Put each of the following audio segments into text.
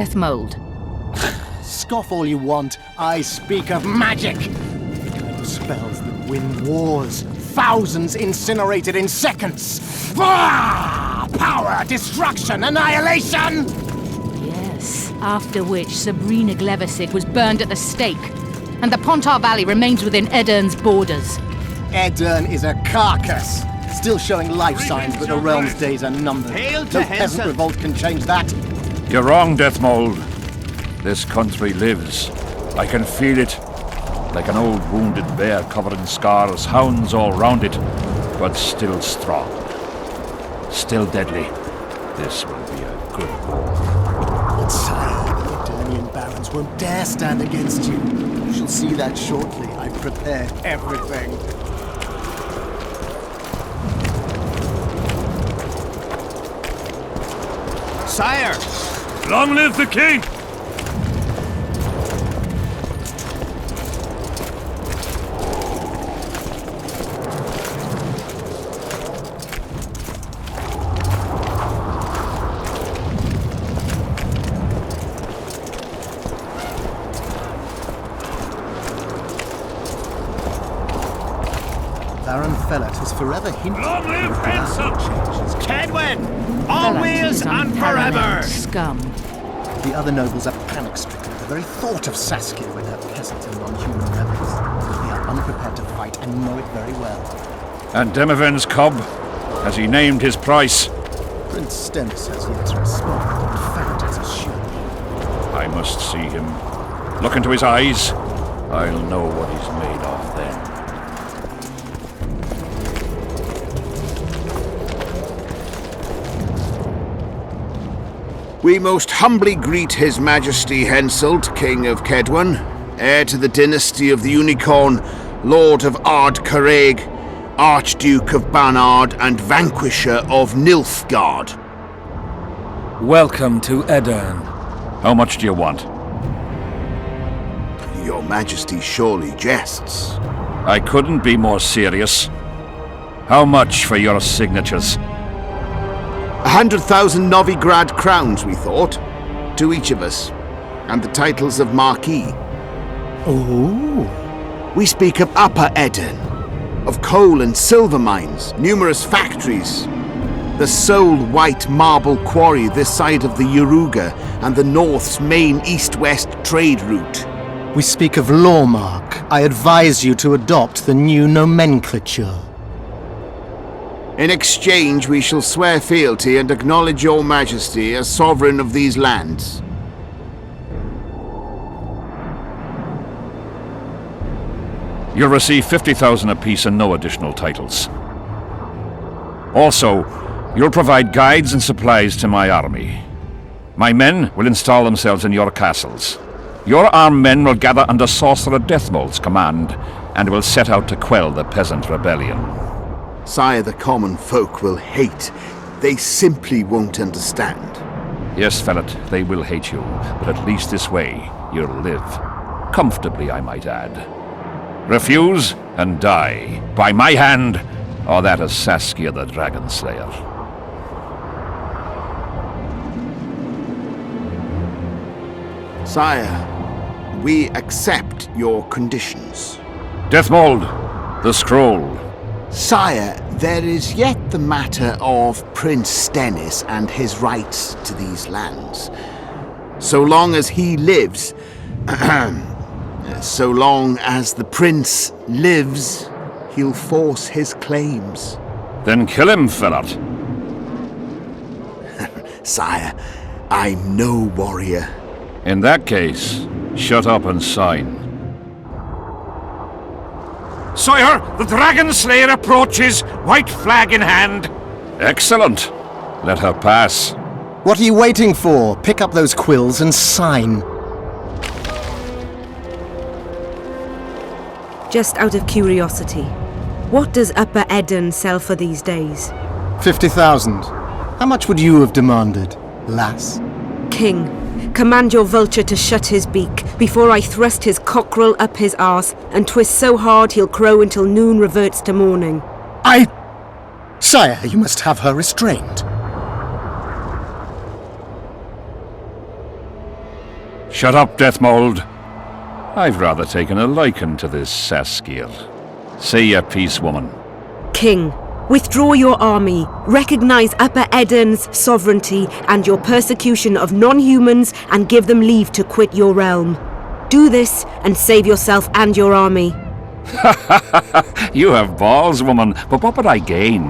Death mold. Scoff all you want. I speak of magic. The kind of spells that win wars. Thousands incinerated in seconds. Power, destruction, annihilation! Yes, after which Sabrina Gleversid was burned at the stake, and the Pontar Valley remains within Edern's borders. Edern is a carcass, still showing life signs, but the realm's days are numbered. Hail to No peasant Henson. revolt can change that. You're wrong, Deathmold. This country lives. I can feel it. Like an old wounded bear covered in scars, hounds all round it, but still strong. Still deadly. This will be a good war. But sire, the Eternian barons won't dare stand against you. You shall see that shortly. I've prepared everything. Sire! Long live the king! Baron Fellat has forever hinted Long live Henson! Kedwin! Always and forever! Scum. The other nobles are panic-stricken at the very thought of Saskia with her peasant and non-human rebels. They are unprepared to fight and know it very well. And Demiven's cub? Has he named his price? Prince Stennis has yet to respond, and Fellat has assured me. I must see him. Look into his eyes. I'll know what he's made of then. We most humbly greet His Majesty Henselt, King of Kedwen, heir to the dynasty of the Unicorn, Lord of Ard Carreg, Archduke of Banard, and Vanquisher of Nilfgaard. Welcome to Edern. How much do you want? Your Majesty surely jests. I couldn't be more serious. How much for your signatures? 100,000 Novigrad crowns, we thought, to each of us, and the titles of Marquis. Oh. We speak of Upper Edern, of coal and silver mines, numerous factories, the sole white marble quarry this side of the Yaruga, and the North's main east-west trade route. We speak of Lawmark. I advise you to adopt the new nomenclature. In exchange, we shall swear fealty and acknowledge your majesty as sovereign of these lands. You'll receive 50,000 apiece and no additional titles. Also, you'll provide guides and supplies to my army. My men will install themselves in your castles. Your armed men will gather under Sorcerer Deathmold's command and will set out to quell the peasant rebellion. Sire, the common folk will hate. They simply won't understand. Yes, Fellat, they will hate you, but at least this way you'll live. Comfortably, I might add. Refuse and die, by my hand, or that of Saskia the Dragon Slayer. Sire, we accept your conditions. Deathmold, the scroll. Sire, there is yet the matter of Prince Stennis and his rights to these lands. So long as he lives, so long as the prince lives, he'll force his claims. Then kill him, Fellat. Sire, I'm no warrior. In that case, shut up and sign. Sire, the Dragon Slayer approaches, white flag in hand. Excellent. Let her pass. What are you waiting for? Pick up those quills and sign. Just out of curiosity, what does Upper Edern sell for these days? 50,000. How much would you have demanded, lass? King, command your vulture to shut his beak before I thrust his cockerel up his arse and twist so hard he'll crow until noon reverts to morning. Sire, you must have her restrained. Shut up, Deathmold. I've rather taken a liking to this Saskia. Say your piece, woman. King, withdraw your army, recognize Upper Edirn's sovereignty and your persecution of non-humans, and give them leave to quit your realm. Do this and save yourself and your army. You have balls, woman, but what would I gain?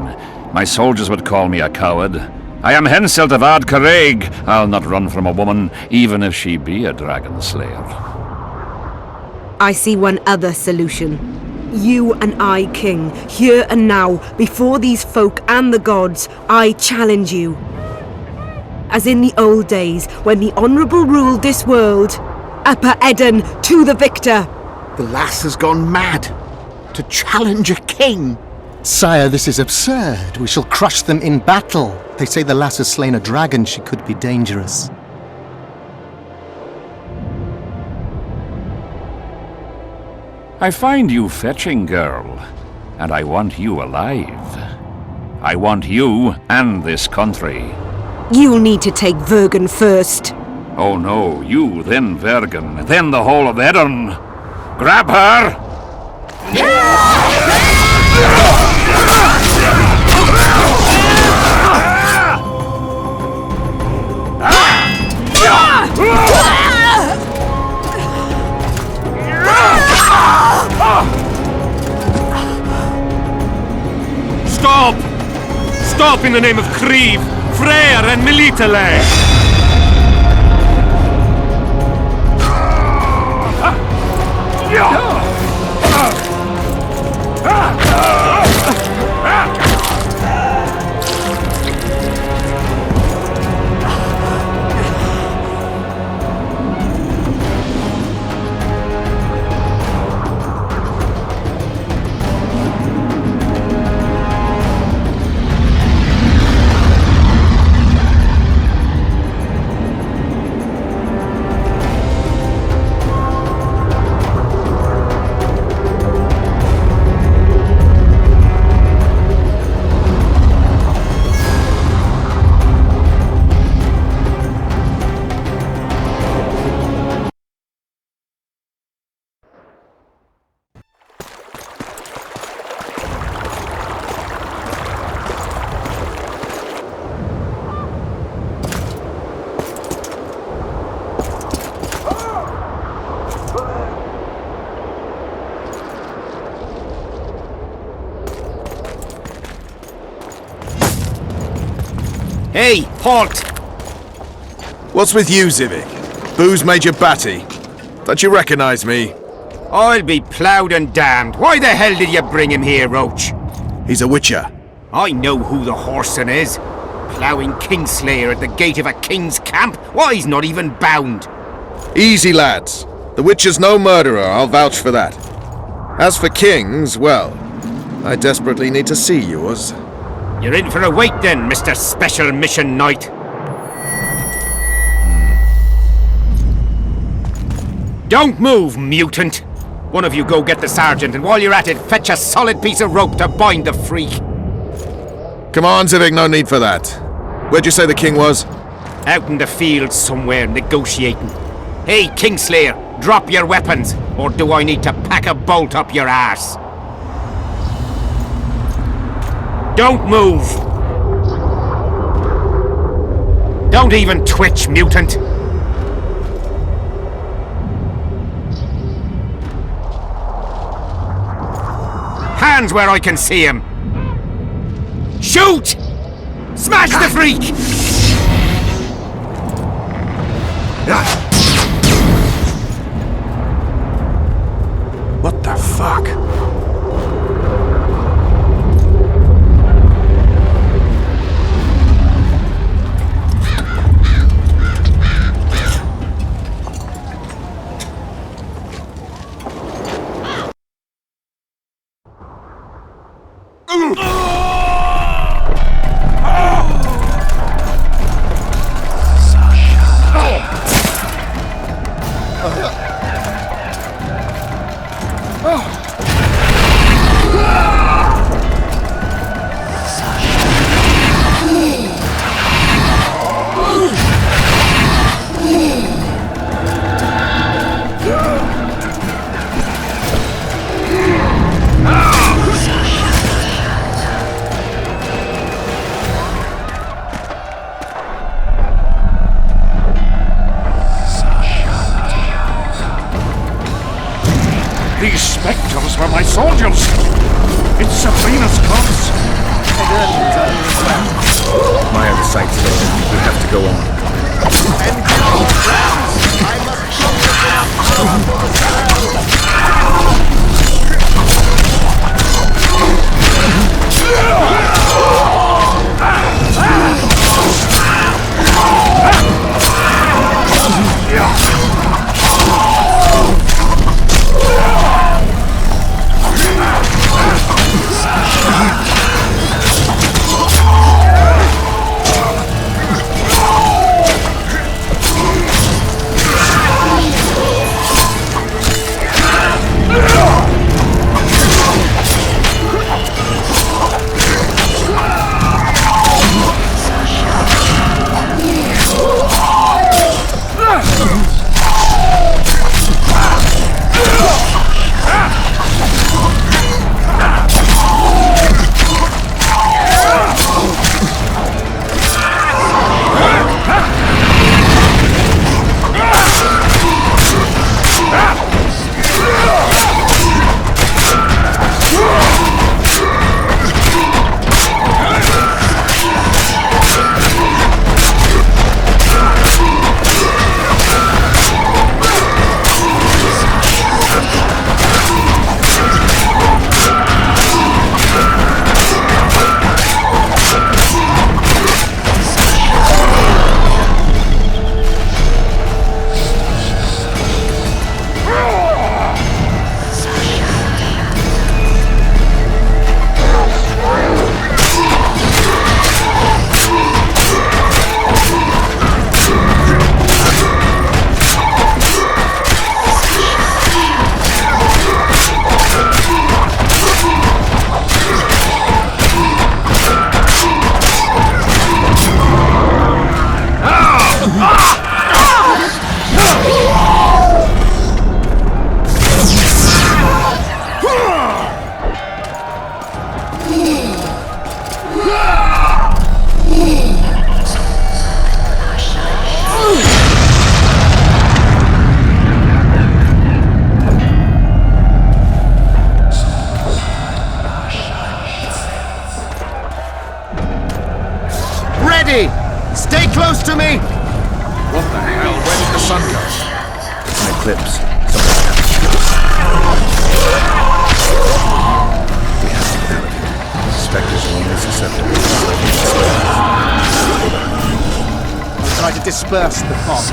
My soldiers would call me a coward. I am Henselt of Ard Caraig. I'll not run from a woman, even if she be a dragon slayer. I see one other solution. You and I, King, here and now, before these folk and the gods, I challenge you. As in the old days, when the Honourable ruled this world, Upper Edirn to the victor! The lass has gone mad. To challenge a king. Sire, this is absurd. We shall crush them in battle. They say the lass has slain a dragon. She could be dangerous. I find you fetching, girl, and I want you alive. I want you and this country. You'll need to take Vergen first. Oh no, you, then Vergen, then the whole of Edirn. Grab her! Stop! Stop in the name of Kriv, Freyr and Melitele! Hey, halt! What's with you, Zivik? Booze Major Batty? Don't you recognize me? I'll be ploughed and damned. Why the hell did you bring him here, Roach? He's a witcher. I know who the whoreson is. Ploughing Kingslayer at the gate of a king's camp? Why, he's not even bound. Easy, lads. The witcher's no murderer, I'll vouch for that. As for kings, well, I desperately need to see yours. You're in for a wait then, Mr. Special Mission Knight. Don't move, mutant! One of you go get the sergeant, and while you're at it, fetch a solid piece of rope to bind the freak. Come on, Zivik, no need for that. Where'd you say the king was? Out in the field somewhere, negotiating. Hey, Kingslayer, drop your weapons, or do I need to pack a bolt up your arse? Don't move! Don't even twitch, mutant! Hands where I can see him! Shoot! Smash the freak! What the fuck? for my soldiers! It's Sabrina's corpse! My other sight's failing. We have to go on. Stay close to me! What the hell? Where did the sun go? It's an eclipse. We have to get out of here. Spectres are only susceptible to slightly I'll try to disperse the fog.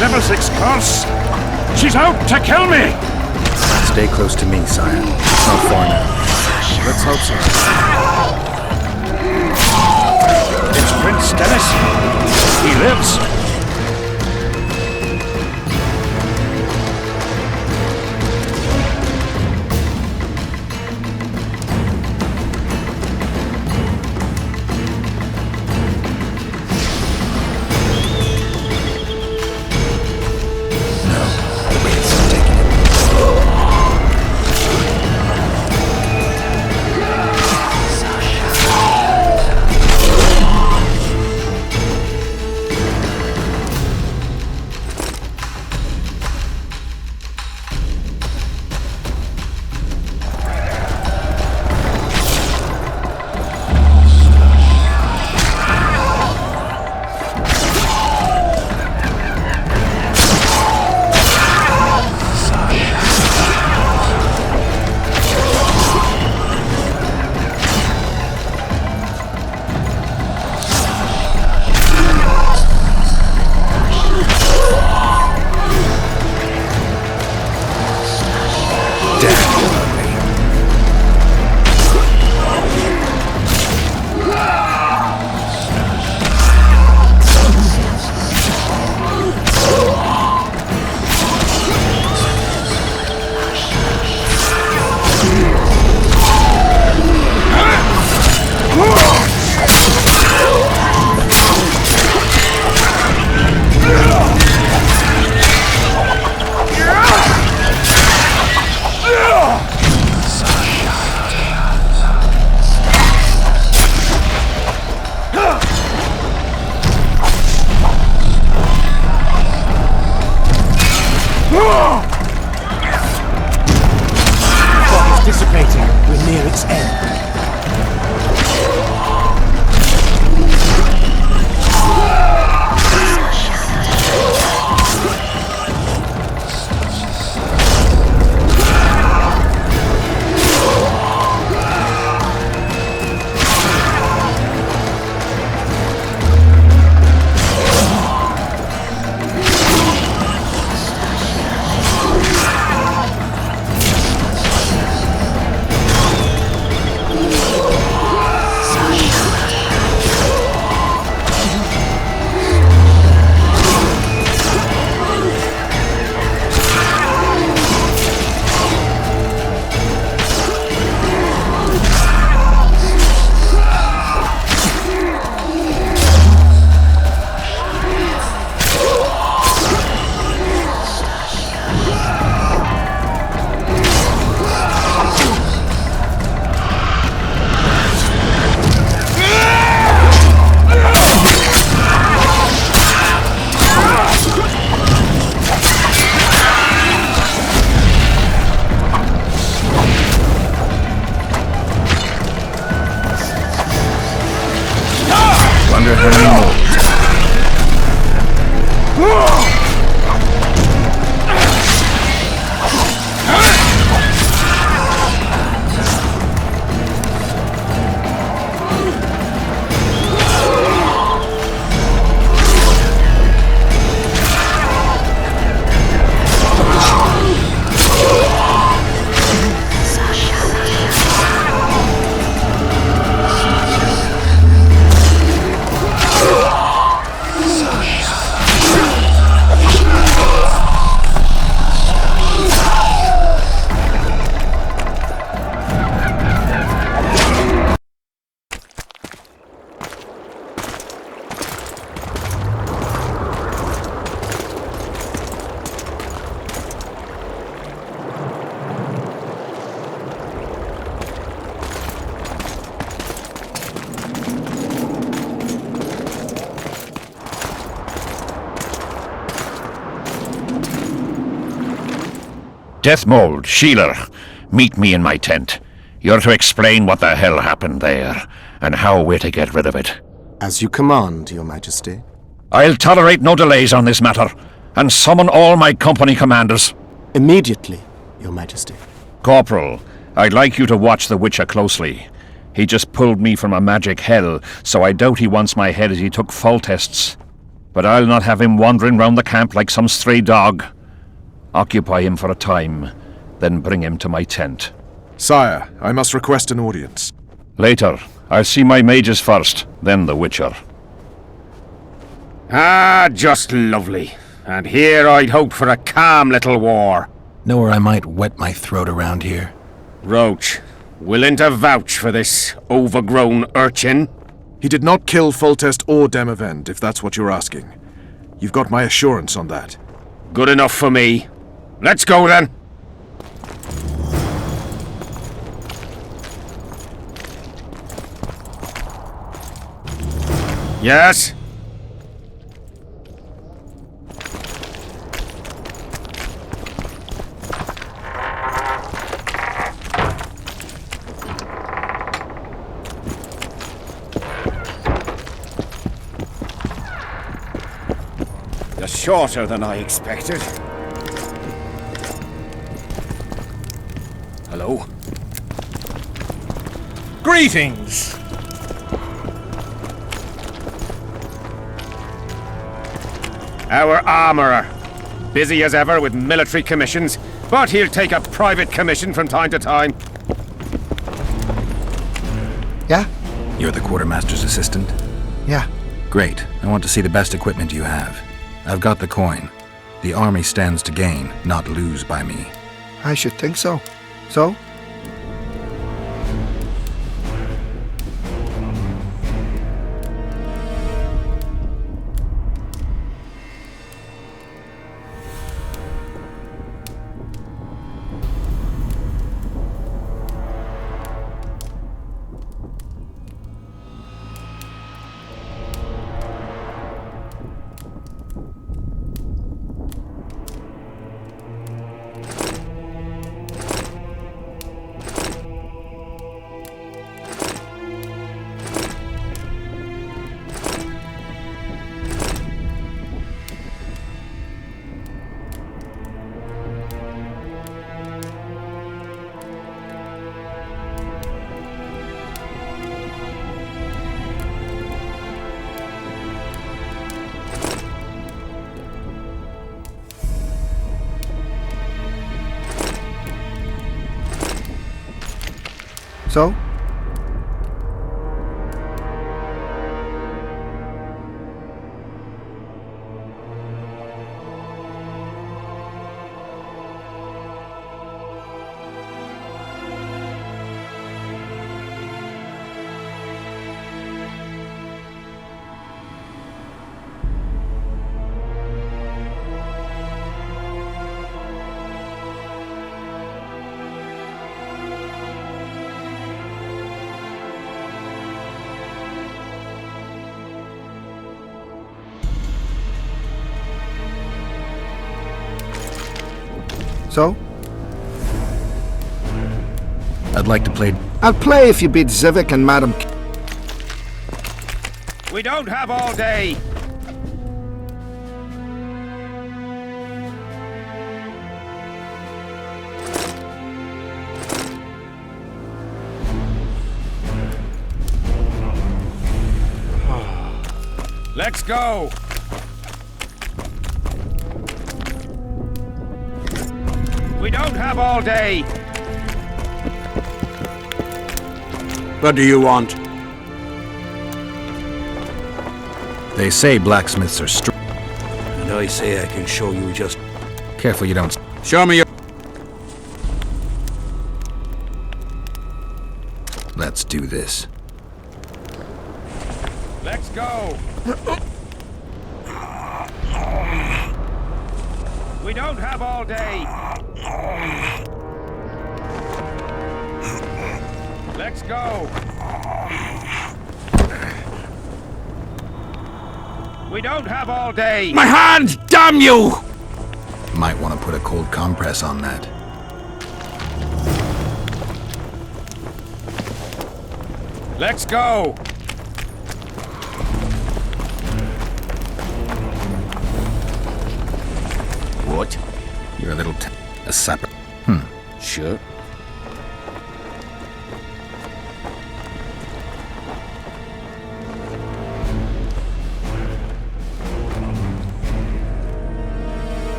Nemesis curse! She's out to kill me! Stay close to me, sire. It's not far now. Let's hope so. It's Prince Dennis. He lives. Deathmold, Sheeler, meet me in my tent. You're to explain what the hell happened there, and how we're to get rid of it. As you command, Your Majesty. I'll tolerate no delays on this matter, and summon all my company commanders. Immediately, Your Majesty. Corporal, I'd like you to watch the Witcher closely. He just pulled me from a magic hell, so I doubt he wants my head as he took full tests. But I'll not have him wandering round the camp like some stray dog. Occupy him for a time, then bring him to my tent. Sire, I must request an audience. Later. I'll see my mages first, then the Witcher. Ah, just lovely. And here I'd hoped for a calm little war. Know where I might wet my throat around here? Roach, willing to vouch for this overgrown urchin? He did not kill Foltest or Demavend, if that's what you're asking. You've got my assurance on that. Good enough for me. Let's go then. Yes? You're shorter than I expected. Hello? Greetings! Our armourer. Busy as ever with military commissions, but he'll take a private commission from time to time. Yeah? You're the quartermaster's assistant? Yeah. Great. I want to see the best equipment you have. I've got the coin. The army stands to gain, not lose by me. I should think so. So? So? So? I'd like to play... I'll play if you beat Zivik and Madam... We don't have all day. Let's go. We don't have all day. What do you want? They say blacksmiths are strong. And I say I can show you just... Careful you don't... Show me your... Let's do this. Let's go. We don't have all day. Let's go. We don't have all day. My hand! Damn you! Might want to put a cold compress on that. Let's go! What? You're a little a sapper. Sure.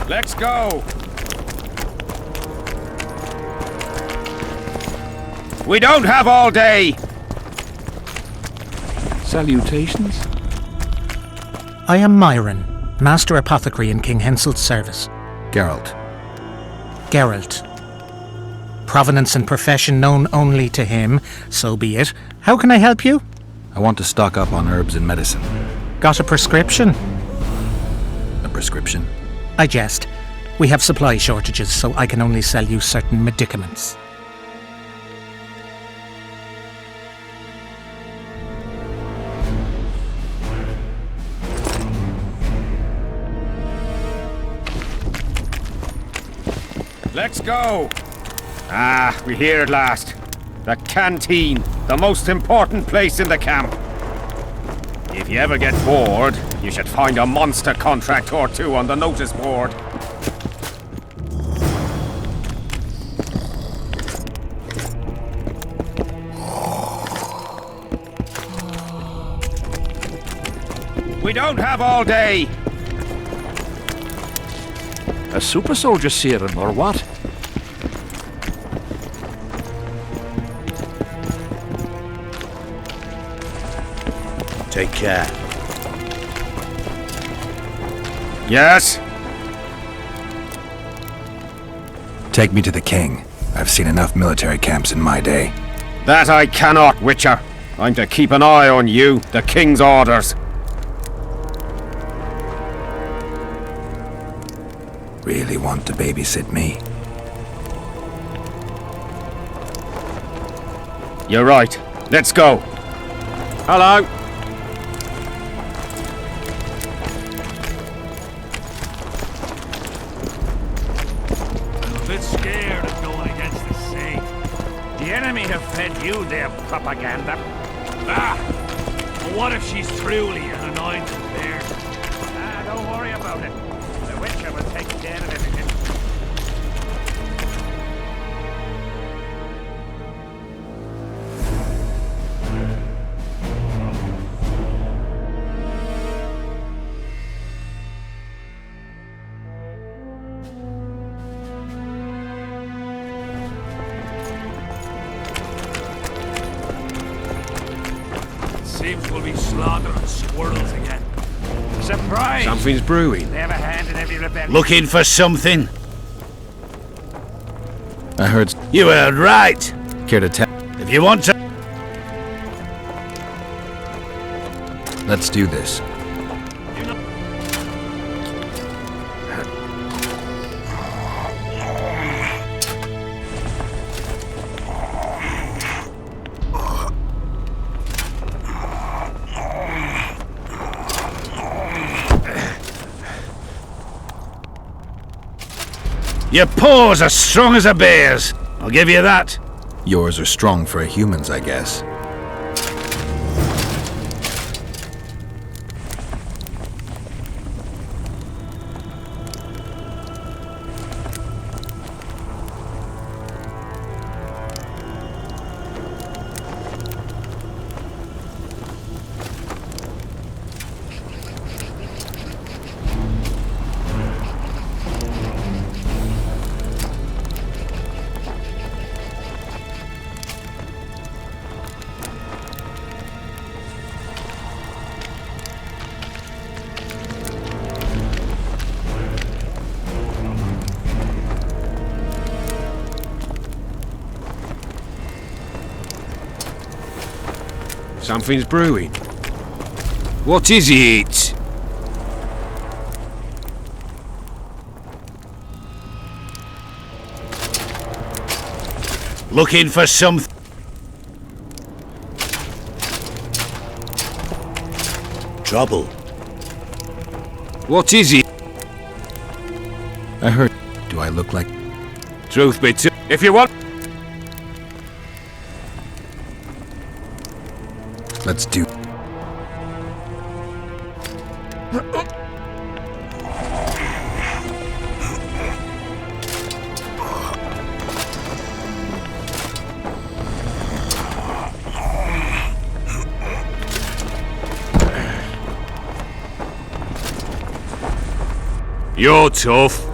Let's go! We don't have all day! Salutations. I am Myron, Master Apothecary in King Henselt's service. Geralt. Geralt. Provenance and profession known only to him, so be it. How can I help you? I want to stock up on herbs and medicine. Got a prescription? A prescription? I jest. We have supply shortages, so I can only sell you certain medicaments. Let's go! Ah, we're here at last. The canteen, the most important place in the camp. If you ever get bored, you should find a monster contract or two on the notice board. We don't have all day. A super soldier serum, or what? Take care. Yes? Take me to the king. I've seen enough military camps in my day. That I cannot, Witcher. I'm to keep an eye on you, the king's orders. Really want to babysit me? You're right. Let's go. Hello. A bit scared of going against the Saint. The enemy have fed you their propaganda. Ah! But what if she's truly an anointed there? Ah, don't worry about it. The Witcher will take care of everything. Seems we'll be slaughtering squirrels again. Surprise! Something's brewing. They have a hand in every rebellion. Looking for something? I heard. You heard right. Care to tell? If you want to... Let's do this. Your paws are strong as a bear's. I'll give you that. Yours are strong for humans, I guess. Something's brewing. What is it? Looking for some... trouble. What is it? I heard. Do I look like... Truth be told, if you want... Let's do... You're tough.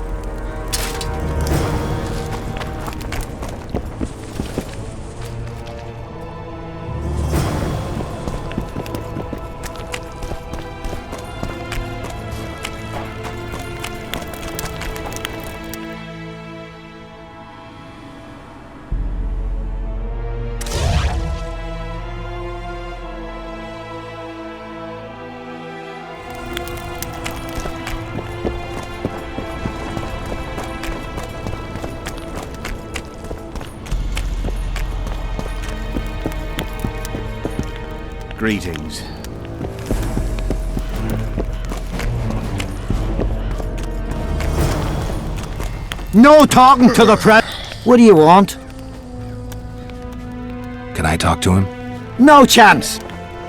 Greetings. No talking to the press. What do you want? Can I talk to him? No chance.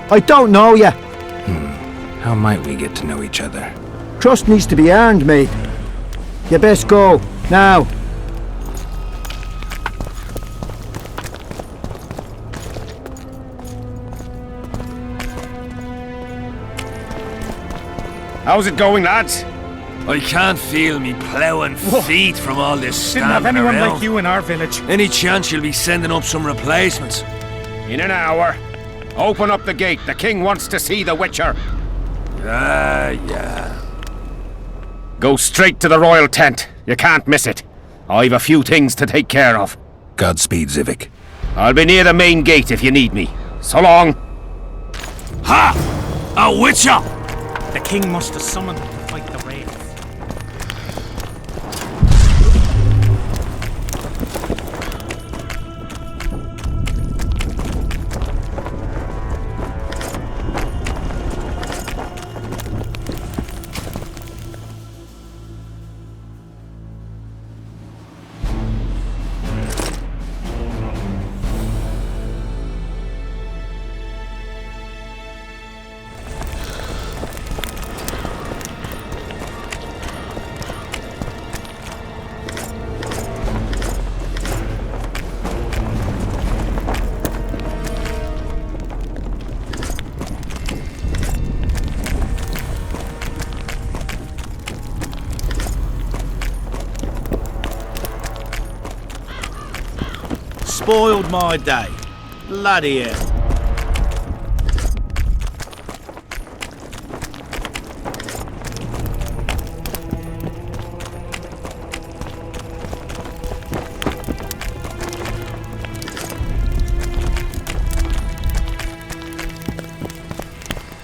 I don't know you. How might we get to know each other? Trust needs to be earned, mate. You best go, now. How's it going, lads? I can't feel me ploughing feet from all this standing Didn't have anyone around. like you in our village. Any chance you'll be sending up some replacements? In an hour. Open up the gate. The king wants to see the Witcher. Yeah. Go straight to the royal tent. You can't miss it. I've a few things to take care of. Godspeed, Zivik. I'll be near the main gate if you need me. So long. Ha! A Witcher! The king must have summoned them to fight the Wraith. Spoiled my day. Bloody hell.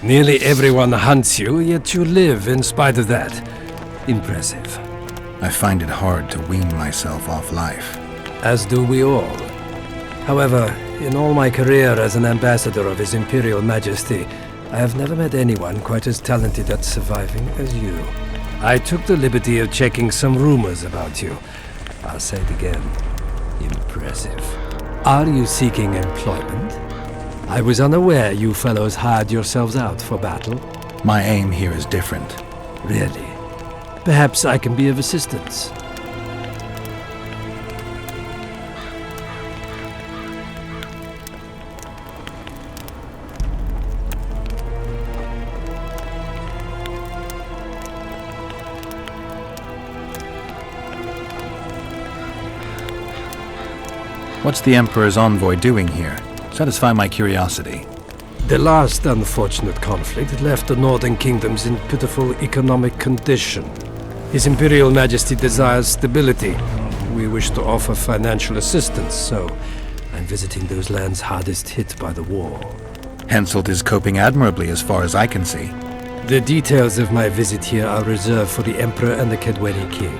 Nearly everyone hunts you, yet you live in spite of that. Impressive. I find it hard to wean myself off life. As do we all. However, in all my career as an ambassador of His Imperial Majesty, I have never met anyone quite as talented at surviving as you. I took the liberty of checking some rumors about you. I'll say it again. Impressive. Are you seeking employment? I was unaware you fellows hired yourselves out for battle. My aim here is different. Really? Perhaps I can be of assistance. What's the Emperor's envoy doing here? Satisfy my curiosity. The last unfortunate conflict left the northern kingdoms in pitiful economic condition. His Imperial Majesty desires stability. We wish to offer financial assistance, so I'm visiting those lands hardest hit by the war. Henselt is coping admirably as far as I can see. The details of my visit here are reserved for the Emperor and the Kedweni King.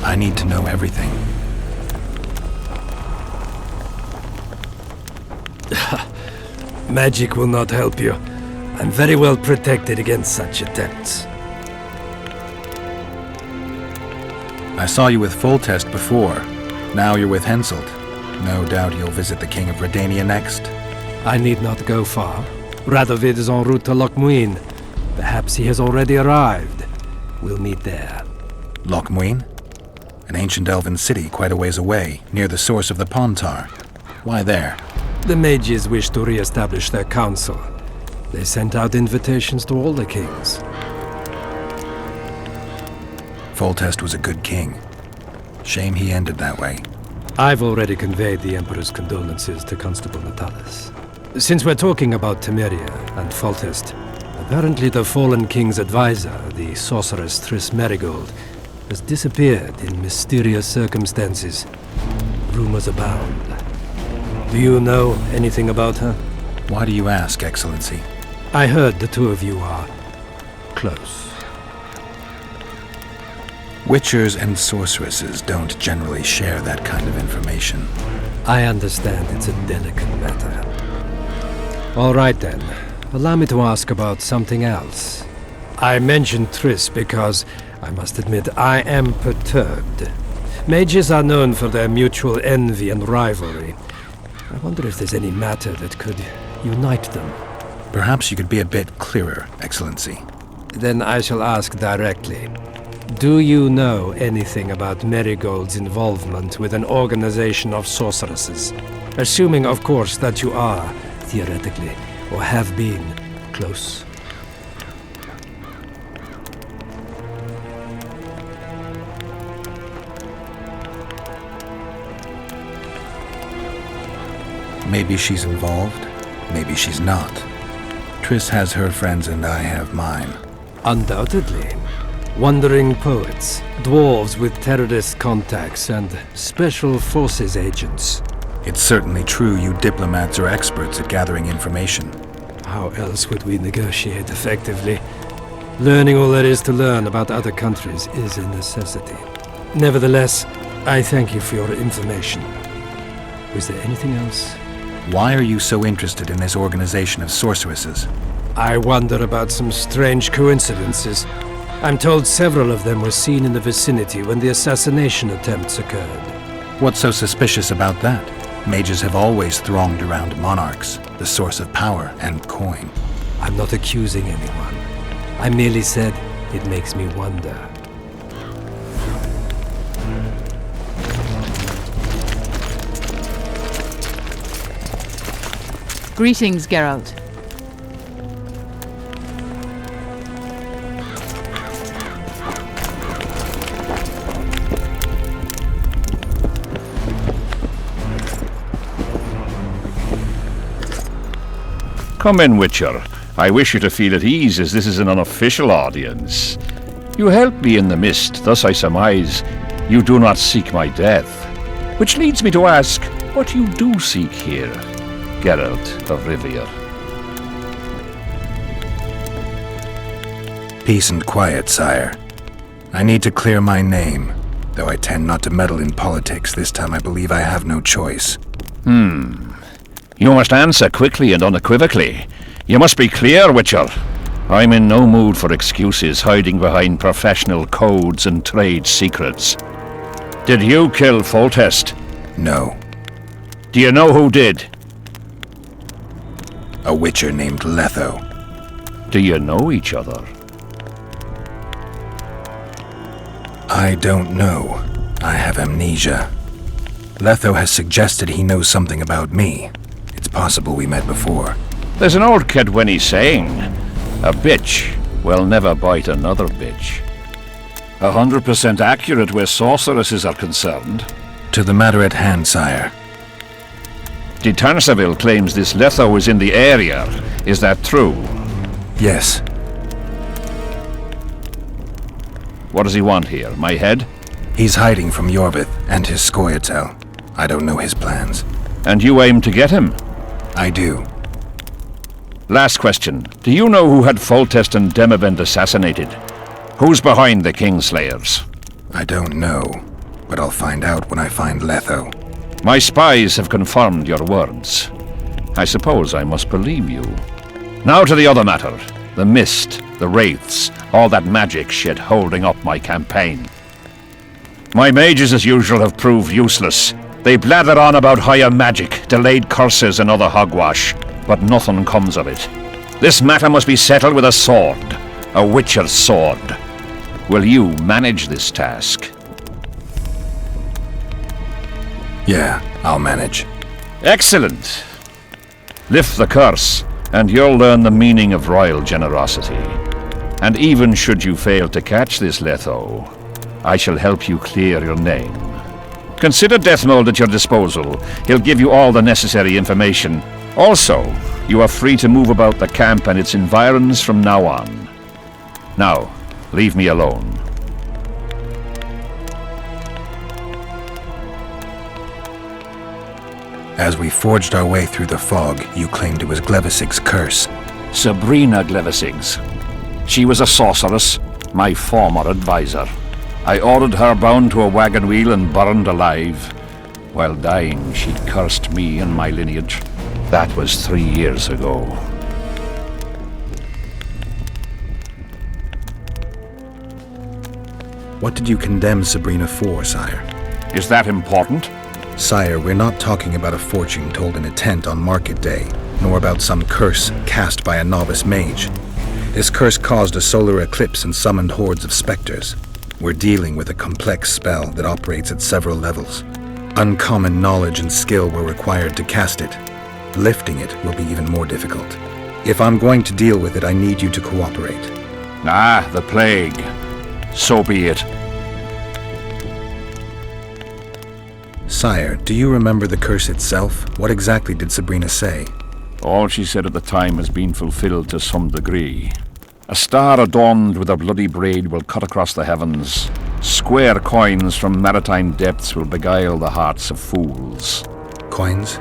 I need to know everything. Magic will not help you. I'm very well protected against such attempts. I saw you with Foltest before. Now you're with Henselt. No doubt you'll visit the King of Redania next. I need not go far. Radovid is en route to Lochmuin. Perhaps he has already arrived. We'll meet there. Lochmuin? An ancient elven city quite a ways away, near the source of the Pontar. Why there? The mages wish to re-establish their council. They sent out invitations to all the kings. Foltest was a good king. Shame he ended that way. I've already conveyed the Emperor's condolences to Constable Natalis. Since we're talking about Temeria and Foltest, apparently the fallen king's advisor, the sorceress Triss Merigold, has disappeared in mysterious circumstances. Rumors abound. Do you know anything about her? Why do you ask, Excellency? I heard the two of you are close. Witchers and sorceresses don't generally share that kind of information. I understand it's a delicate matter. All right then. Allow me to ask about something else. I mentioned Triss because, I must admit, I am perturbed. Mages are known for their mutual envy and rivalry. I wonder if there's any matter that could unite them. Perhaps you could be a bit clearer, Excellency. Then I shall ask directly. Do you know anything about Merigold's involvement with an organization of sorceresses? Assuming, of course, that you are, theoretically, or have been, close. Maybe she's involved, maybe she's not. Triss has her friends and I have mine. Undoubtedly. Wandering poets, dwarves with terrorist contacts, and special forces agents. It's certainly true you diplomats are experts at gathering information. How else would we negotiate effectively? Learning all there is to learn about other countries is a necessity. Nevertheless, I thank you for your information. Was there anything else? Why are you so interested in this organization of sorceresses? I wonder about some strange coincidences. I'm told several of them were seen in the vicinity when the assassination attempts occurred. What's so suspicious about that? Mages have always thronged around monarchs, the source of power and coin. I'm not accusing anyone. I merely said it makes me wonder. Greetings, Geralt. Come in, Witcher. I wish you to feel at ease, as this is an unofficial audience. You helped me in the mist, thus I surmise you do not seek my death. Which leads me to ask what you do seek here, Geralt of Rivia. Peace and quiet, sire. I need to clear my name. Though I tend not to meddle in politics, this time I believe I have no choice. You must answer quickly and unequivocally. You must be clear, Witcher. I'm in no mood for excuses hiding behind professional codes and trade secrets. Did you kill Foltest? No. Do you know who did? A witcher named Letho. Do you know each other? I don't know. I have amnesia. Letho has suggested he knows something about me. It's possible we met before. There's an old Kedweni saying, a bitch will never bite another bitch. 100% accurate where sorceresses are concerned. To the matter at hand, sire. De Tanseville claims this Letho is in the area. Is that true? Yes. What does he want here? My head? He's hiding from Yorbith and his Scoia'tael. I don't know his plans. And you aim to get him? I do. Last question. Do you know who had Foltest and Demavend assassinated? Who's behind the Kingslayers? I don't know, but I'll find out when I find Letho. My spies have confirmed your words. I suppose I must believe you. Now to the other matter. The mist, the wraiths, all that magic shit holding up my campaign. My mages, as usual, have proved useless. They blather on about higher magic, delayed curses and other hogwash, but nothing comes of it. This matter must be settled with a sword. A witcher's sword. Will you manage this task? Yeah, I'll manage. Excellent. Lift the curse, and you'll learn the meaning of royal generosity. And even should you fail to catch this Letho, I shall help you clear your name. Consider Deathmold at your disposal. He'll give you all the necessary information. Also, you are free to move about the camp and its environs from now on. Now, leave me alone. As we forged our way through the fog, you claimed it was Glevisig's curse. Sabrina Glevisig's. She was a sorceress, my former advisor. I ordered her bound to a wagon wheel and burned alive. While dying, she cursed me and my lineage. That was 3 years ago. What did you condemn Sabrina for, sire? Is that important? Sire, we're not talking about a fortune told in a tent on market day, nor about some curse cast by a novice mage. This curse caused a solar eclipse and summoned hordes of specters. We're dealing with a complex spell that operates at several levels. Uncommon knowledge and skill were required to cast it. Lifting it will be even more difficult. If I'm going to deal with it, I need you to cooperate. Ah, the plague. So be it. Sire, do you remember the curse itself? What exactly did Sabrina say? All she said at the time has been fulfilled to some degree. A star adorned with a bloody braid will cut across the heavens. Square coins from maritime depths will beguile the hearts of fools. Coins?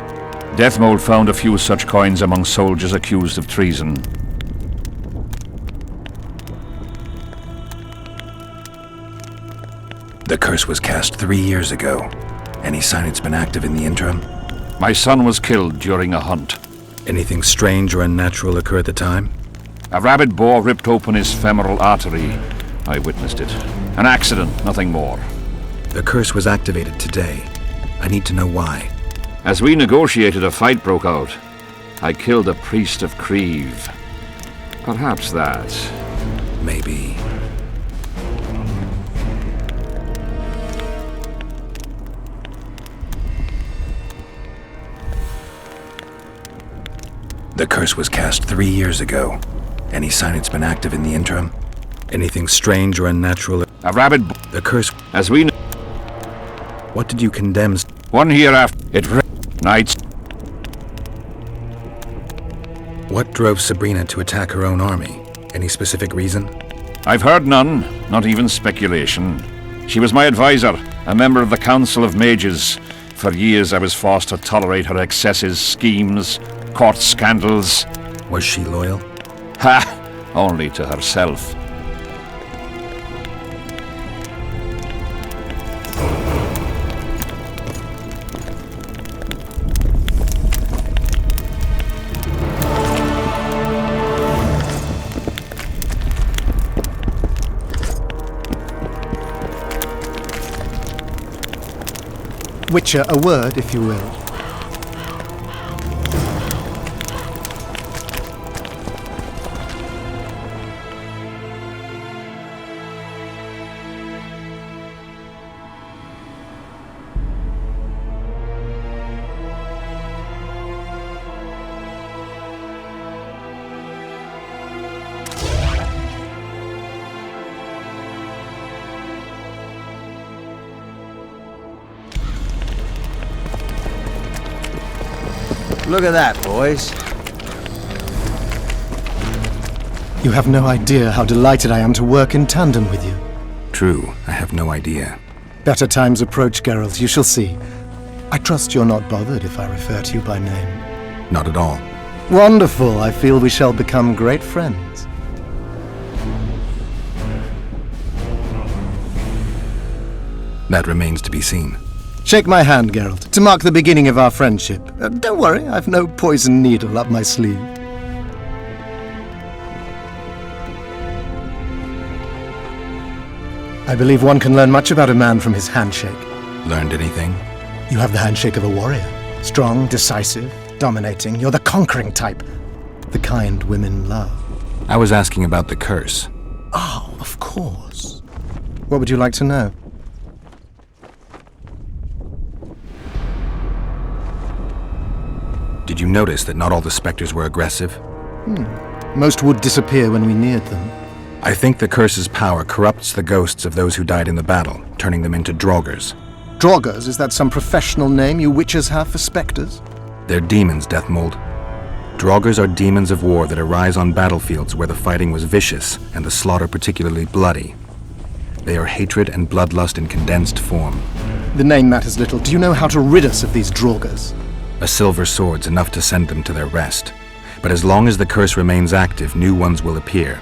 Deathmold found a few such coins among soldiers accused of treason. The curse was cast 3 years ago. Any sign it's been active in the interim? My son was killed during a hunt. Anything strange or unnatural occur at the time? A rabid boar ripped open his femoral artery. I witnessed it. An accident, nothing more. The curse was activated today. I need to know why. As we negotiated, a fight broke out. I killed a priest of Creve. Perhaps that. Maybe. The curse was cast 3 years ago. Any sign it's been active in the interim? Anything strange or unnatural? A rabid... The curse... As we... What did you condemn? 1 year after... It... Nights... What drove Sabrina to attack her own army? Any specific reason? I've heard none, not even speculation. She was my advisor, a member of the Council of Mages. For years I was forced to tolerate her excesses, schemes, court scandals. Was she loyal? Ha! Only to herself. Witcher, a word, if you will. Look at that, boys. You have no idea how delighted I am to work in tandem with you. True, I have no idea. Better times approach, Geralt, you shall see. I trust you're not bothered if I refer to you by name. Not at all. Wonderful. I feel we shall become great friends. That remains to be seen. Shake my hand, Geralt, to mark the beginning of our friendship. Don't worry, I've no poison needle up my sleeve. I believe one can learn much about a man from his handshake. Learned anything? You have the handshake of a warrior. Strong, decisive, dominating. You're the conquering type. The kind women love. I was asking about the curse. Oh, of course. What would you like to know? Did you notice that not all the specters were aggressive? Most would disappear when we neared them. I think the curse's power corrupts the ghosts of those who died in the battle, turning them into draugrs. Draugrs? Is that some professional name you witches have for specters? They're demons, Deathmold. Draugrs are demons of war that arise on battlefields where the fighting was vicious and the slaughter particularly bloody. They are hatred and bloodlust in condensed form. The name matters little. Do you know how to rid us of these draugrs? A silver sword's enough to send them to their rest. But as long as the curse remains active, new ones will appear.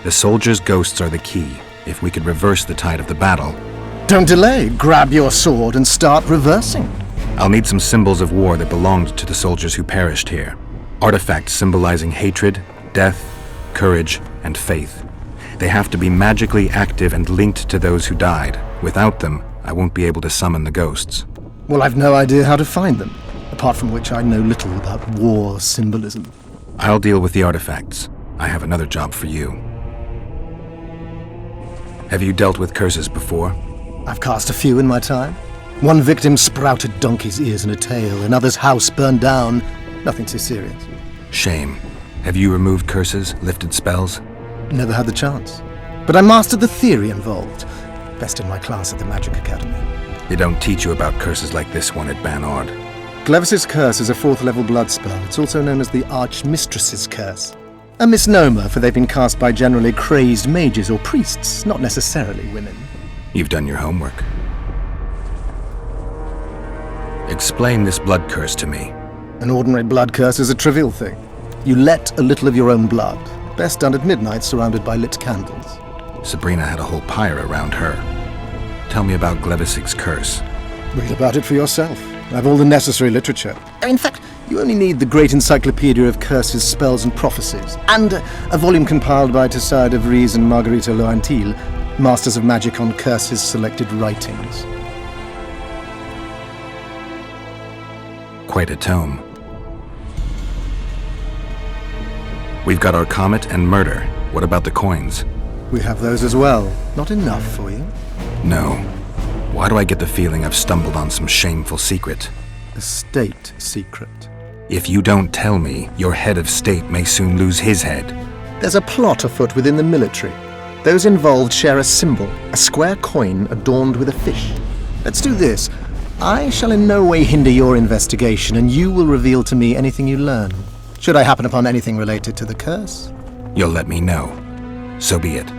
The soldiers' ghosts are the key. If we could reverse the tide of the battle... Don't delay. Grab your sword and start reversing. I'll need some symbols of war that belonged to the soldiers who perished here. Artifacts symbolizing hatred, death, courage, and faith. They have to be magically active and linked to those who died. Without them, I won't be able to summon the ghosts. Well, I've no idea how to find them. Apart from which I know little about war symbolism. I'll deal with the artifacts. I have another job for you. Have you dealt with curses before? I've cast a few in my time. One victim sprouted donkey's ears and a tail, another's house burned down. Nothing too serious. Shame. Have you removed curses, lifted spells? Never had the chance. But I mastered the theory involved. Best in my class at the Magic Academy. They don't teach you about curses like this one at Banard. Glevis's curse is a 4th level blood spell. It's also known as the Archmistress's curse. A misnomer, for they've been cast by generally crazed mages or priests, not necessarily women. You've done your homework. Explain this blood curse to me. An ordinary blood curse is a trivial thing. You let a little of your own blood, best done at midnight surrounded by lit candles. Sabrina had a whole pyre around her. Tell me about Glevisig's curse. Read about it for yourself. I have all the necessary literature. In fact, you only need the Great Encyclopedia of Curses, Spells and Prophecies, and a volume compiled by Tessard de Vries and Margarita Loantil, Masters of Magic on Curses Selected Writings. Quite a tome. We've got our comet and murder. What about the coins? We have those as well. Not enough for you? No. Why do I get the feeling I've stumbled on some shameful secret? A state secret. If you don't tell me, your head of state may soon lose his head. There's a plot afoot within the military. Those involved share a symbol, a square coin adorned with a fish. Let's do this. I shall in no way hinder your investigation, and you will reveal to me anything you learn. Should I happen upon anything related to the curse? You'll let me know. So be it.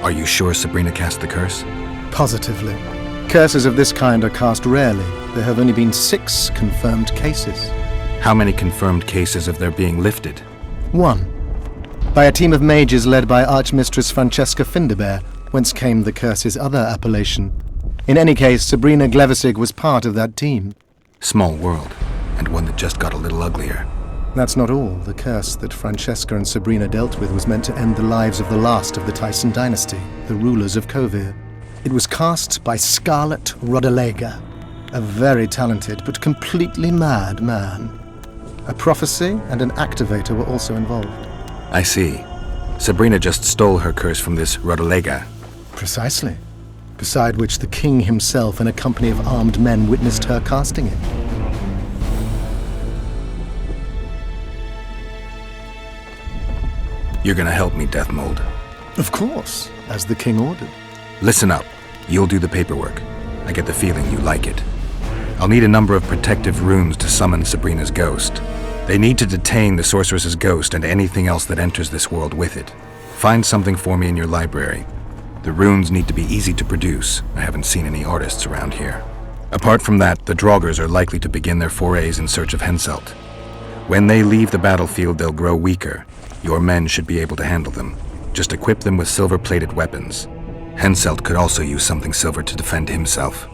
Are you sure Sabrina cast the curse? Positively. Curses of this kind are cast rarely. There have only been 6 confirmed cases. How many confirmed cases of their being lifted? 1. By a team of mages led by Archmistress Francesca Finderbear, whence came the curse's other appellation. In any case, Sabrina Glevisig was part of that team. Small world, and one that just got a little uglier. That's not all. The curse that Francesca and Sabrina dealt with was meant to end the lives of the last of the Tyson dynasty, the rulers of Kovir. It was cast by Scarlet Rodalega, a very talented but completely mad man. A prophecy and an activator were also involved. I see. Sabrina just stole her curse from this Rodalega. Precisely. Beside which the king himself and a company of armed men witnessed her casting it. You're gonna help me, Deathmold. Of course, as the king ordered. Listen up. You'll do the paperwork. I get the feeling you like it. I'll need a number of protective runes to summon Sabrina's ghost. They need to detain the sorceress's ghost and anything else that enters this world with it. Find something for me in your library. The runes need to be easy to produce. I haven't seen any artists around here. Apart from that, the Draugrs are likely to begin their forays in search of Henselt. When they leave the battlefield, they'll grow weaker. Your men should be able to handle them. Just equip them with silver-plated weapons. Henselt could also use something silver to defend himself.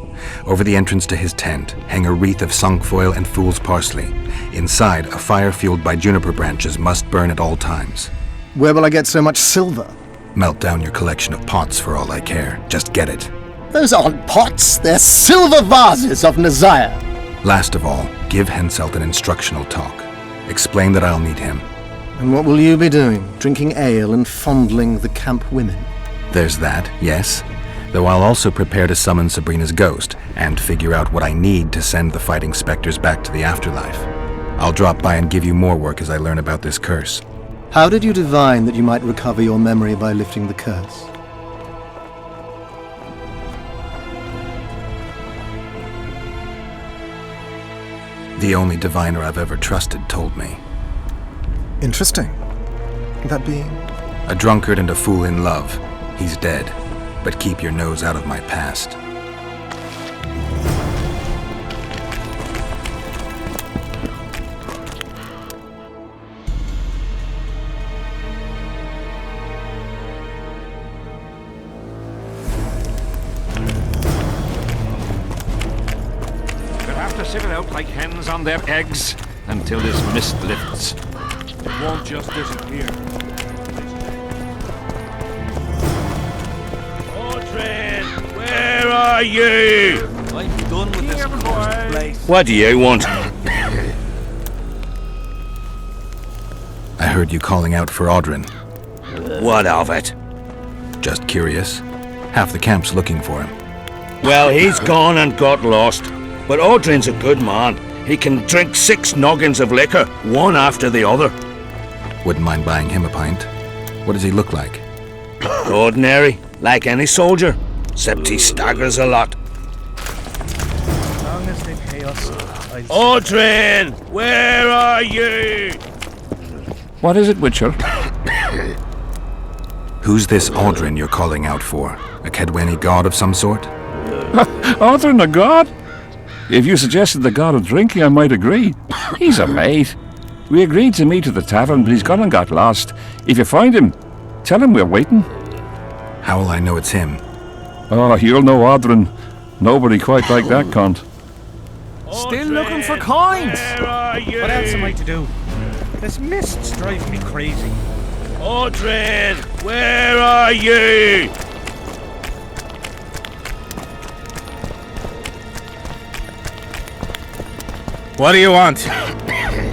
Over the entrance to his tent, hang a wreath of cinquefoil and fool's parsley. Inside, a fire fueled by juniper branches must burn at all times. Where will I get so much silver? Melt down your collection of pots for all I care. Just get it. Those aren't pots, they're silver vases of Nazaya. Last of all, give Henselt an instructional talk. Explain that I'll need him. And what will you be doing? Drinking ale and fondling the camp women? There's that, yes. Though I'll also prepare to summon Sabrina's ghost and figure out what I need to send the fighting specters back to the afterlife. I'll drop by and give you more work as I learn about this curse. How did you divine that you might recover your memory by lifting the curse? The only diviner I've ever trusted told me. Interesting. That being? A drunkard and a fool in love. He's dead. But keep your nose out of my past. We'll have to sit it out like hens on their eggs until this mist lifts. It won't just disappear. Where are you? I'm done with this cursed place. What do you want? I heard you calling out for Audrin. What of it? Just curious. Half the camp's looking for him. Well, he's gone and got lost. But Audrin's a good man. He can drink 6 noggins of liquor, one after the other. Wouldn't mind buying him a pint. What does he look like? Ordinary, like any soldier. Except he staggers a lot. As long as they pay us, Audrin! Where are you? What is it, Witcher? Who's this Audrin you're calling out for? A Kedweni god of some sort? Audrin, a god? If you suggested the god of drinking, I might agree. He's a mate. We agreed to meet at the tavern, but he's gone and got lost. If you find him, tell him we're waiting. How will I know it's him? Oh, you'll know Audrin. Nobody quite like that cunt. Still looking for coins! what else am I to do? This mist's driving me crazy. Audrin! Where are you? What do you want?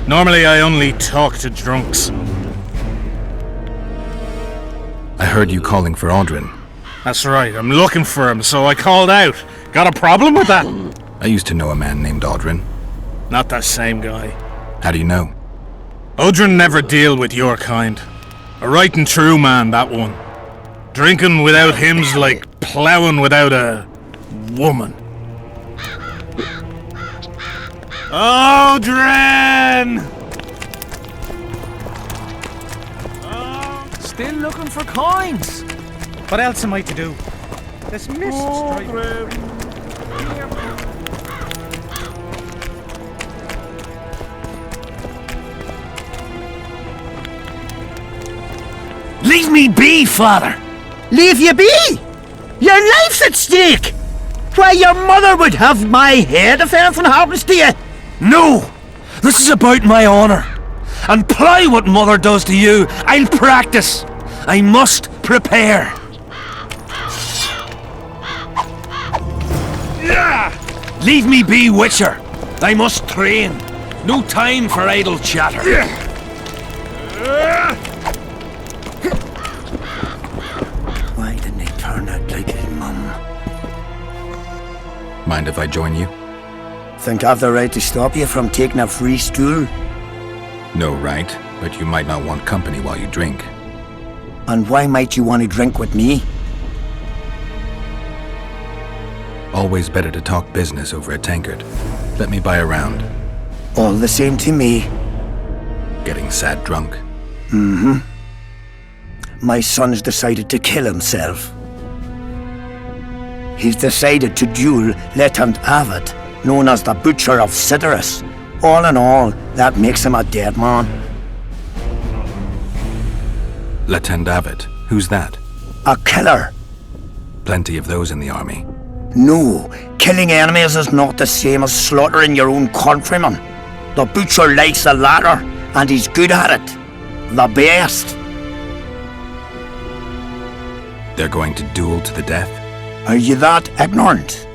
Normally I only talk to drunks. I heard you calling for Audrin. That's right, I'm looking for him, so I called out. Got a problem with that? I used to know a man named Audrin. Not that same guy. How do you know? Audrin never deal with your kind. A right and true man, that one. Drinking without him's like ploughing without a woman. Audrin! Still looking for coins. What else am I to do? This mist's driving me. Leave me be, father! Leave you be? Your life's at stake! Why, your mother would have my head if anything happens to you! No! This is about my honor. And ply what mother does to you, I'll practice. I must prepare. Leave me be, Witcher. I must train. No time for idle chatter. Why didn't he turn out like his mum? Mind if I join you? Think I've the right to stop you from taking a free stool? No right, but you might not want company while you drink. And why might you want to drink with me? Always better to talk business over a tankard. Let me buy a round. All the same to me. Getting sad drunk. Mm-hmm. My son's decided to kill himself. He's decided to duel Lieutenant Avid, known as the Butcher of Sidorus. All in all, that makes him a dead man. Lieutenant Abbott, who's that? A killer. Plenty of those in the army. No, killing enemies is not the same as slaughtering your own countrymen. The Butcher likes the latter, and he's good at it. The best. They're going to duel to the death? Are you that ignorant?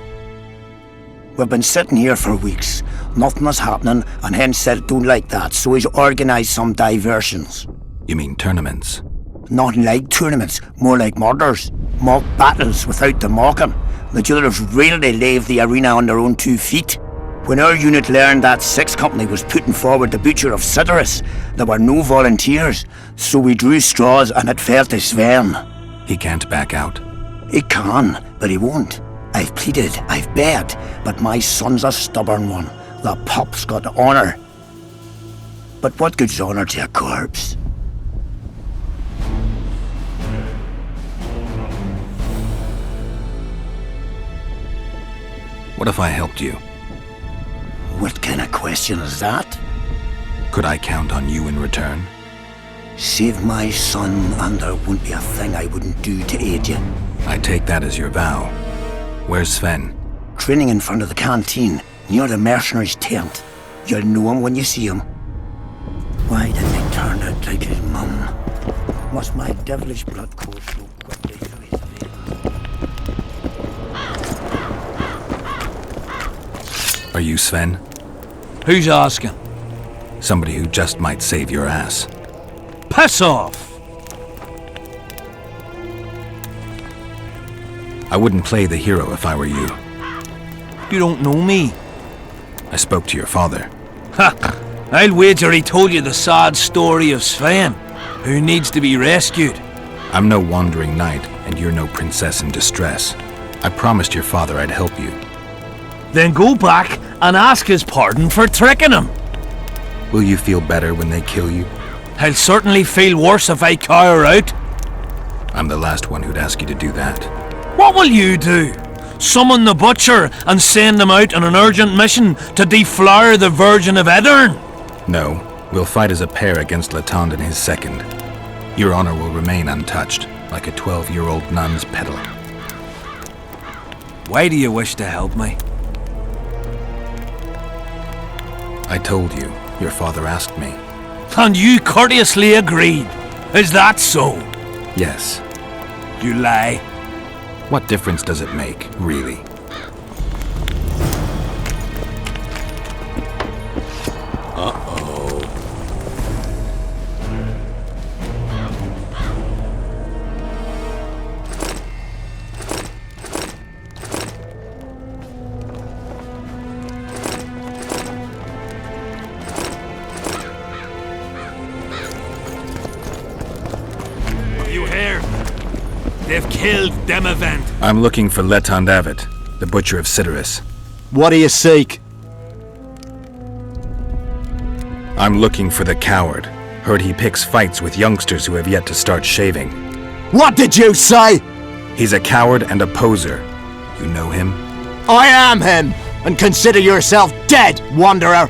We've been sitting here for weeks. Nothing is happening, and Hen said don't like that, so he's organised some diversions. You mean tournaments? Not like tournaments, more like murders. Mock battles without the mocking. The duellers really leave the arena on their own 2 feet. When our unit learned that 6th Company was putting forward the Butcher of Sidorus, there were no volunteers, so we drew straws and it fell to Sven. He can't back out. He can, but he won't. I've pleaded, I've begged, but my son's a stubborn one. The pup's got honour. But what good's honour to a corpse? What if I helped you? What kind of question is that? Could I count on you in return? Save my son, and there won't be a thing I wouldn't do to aid you. I take that as your vow. Where's Sven? Training in front of the canteen, near the mercenary's tent. You'll know him when you see him. Why didn't he turn out like his mum? Must my devilish blood course so quickly through his veins? Are you Sven? Who's asking? Somebody who just might save your ass. Piss off! I wouldn't play the hero if I were you. You don't know me. I spoke to your father. Ha! I'll wager he told you the sad story of Sven, who needs to be rescued. I'm no wandering knight, and you're no princess in distress. I promised your father I'd help you. Then go back and ask his pardon for tricking him. Will you feel better when they kill you? I'll certainly feel worse if I cower out. I'm the last one who'd ask you to do that. What will you do? Summon the Butcher and send him out on an urgent mission to deflower the Virgin of Edern? No, we'll fight as a pair against Latond and his second. Your honor will remain untouched, like a 12-year-old nun's petal. Why do you wish to help me? I told you. Your father asked me. And you courteously agreed. Is that so? Yes. You lie. What difference does it make, really? Uh-oh. You hear? They've killed Demavent. I'm looking for Letond Avet, the Butcher of Sidorus. What do you seek? I'm looking for the coward. Heard he picks fights with youngsters who have yet to start shaving. What did you say? He's a coward and a poser. You know him? I am him, and consider yourself dead, wanderer.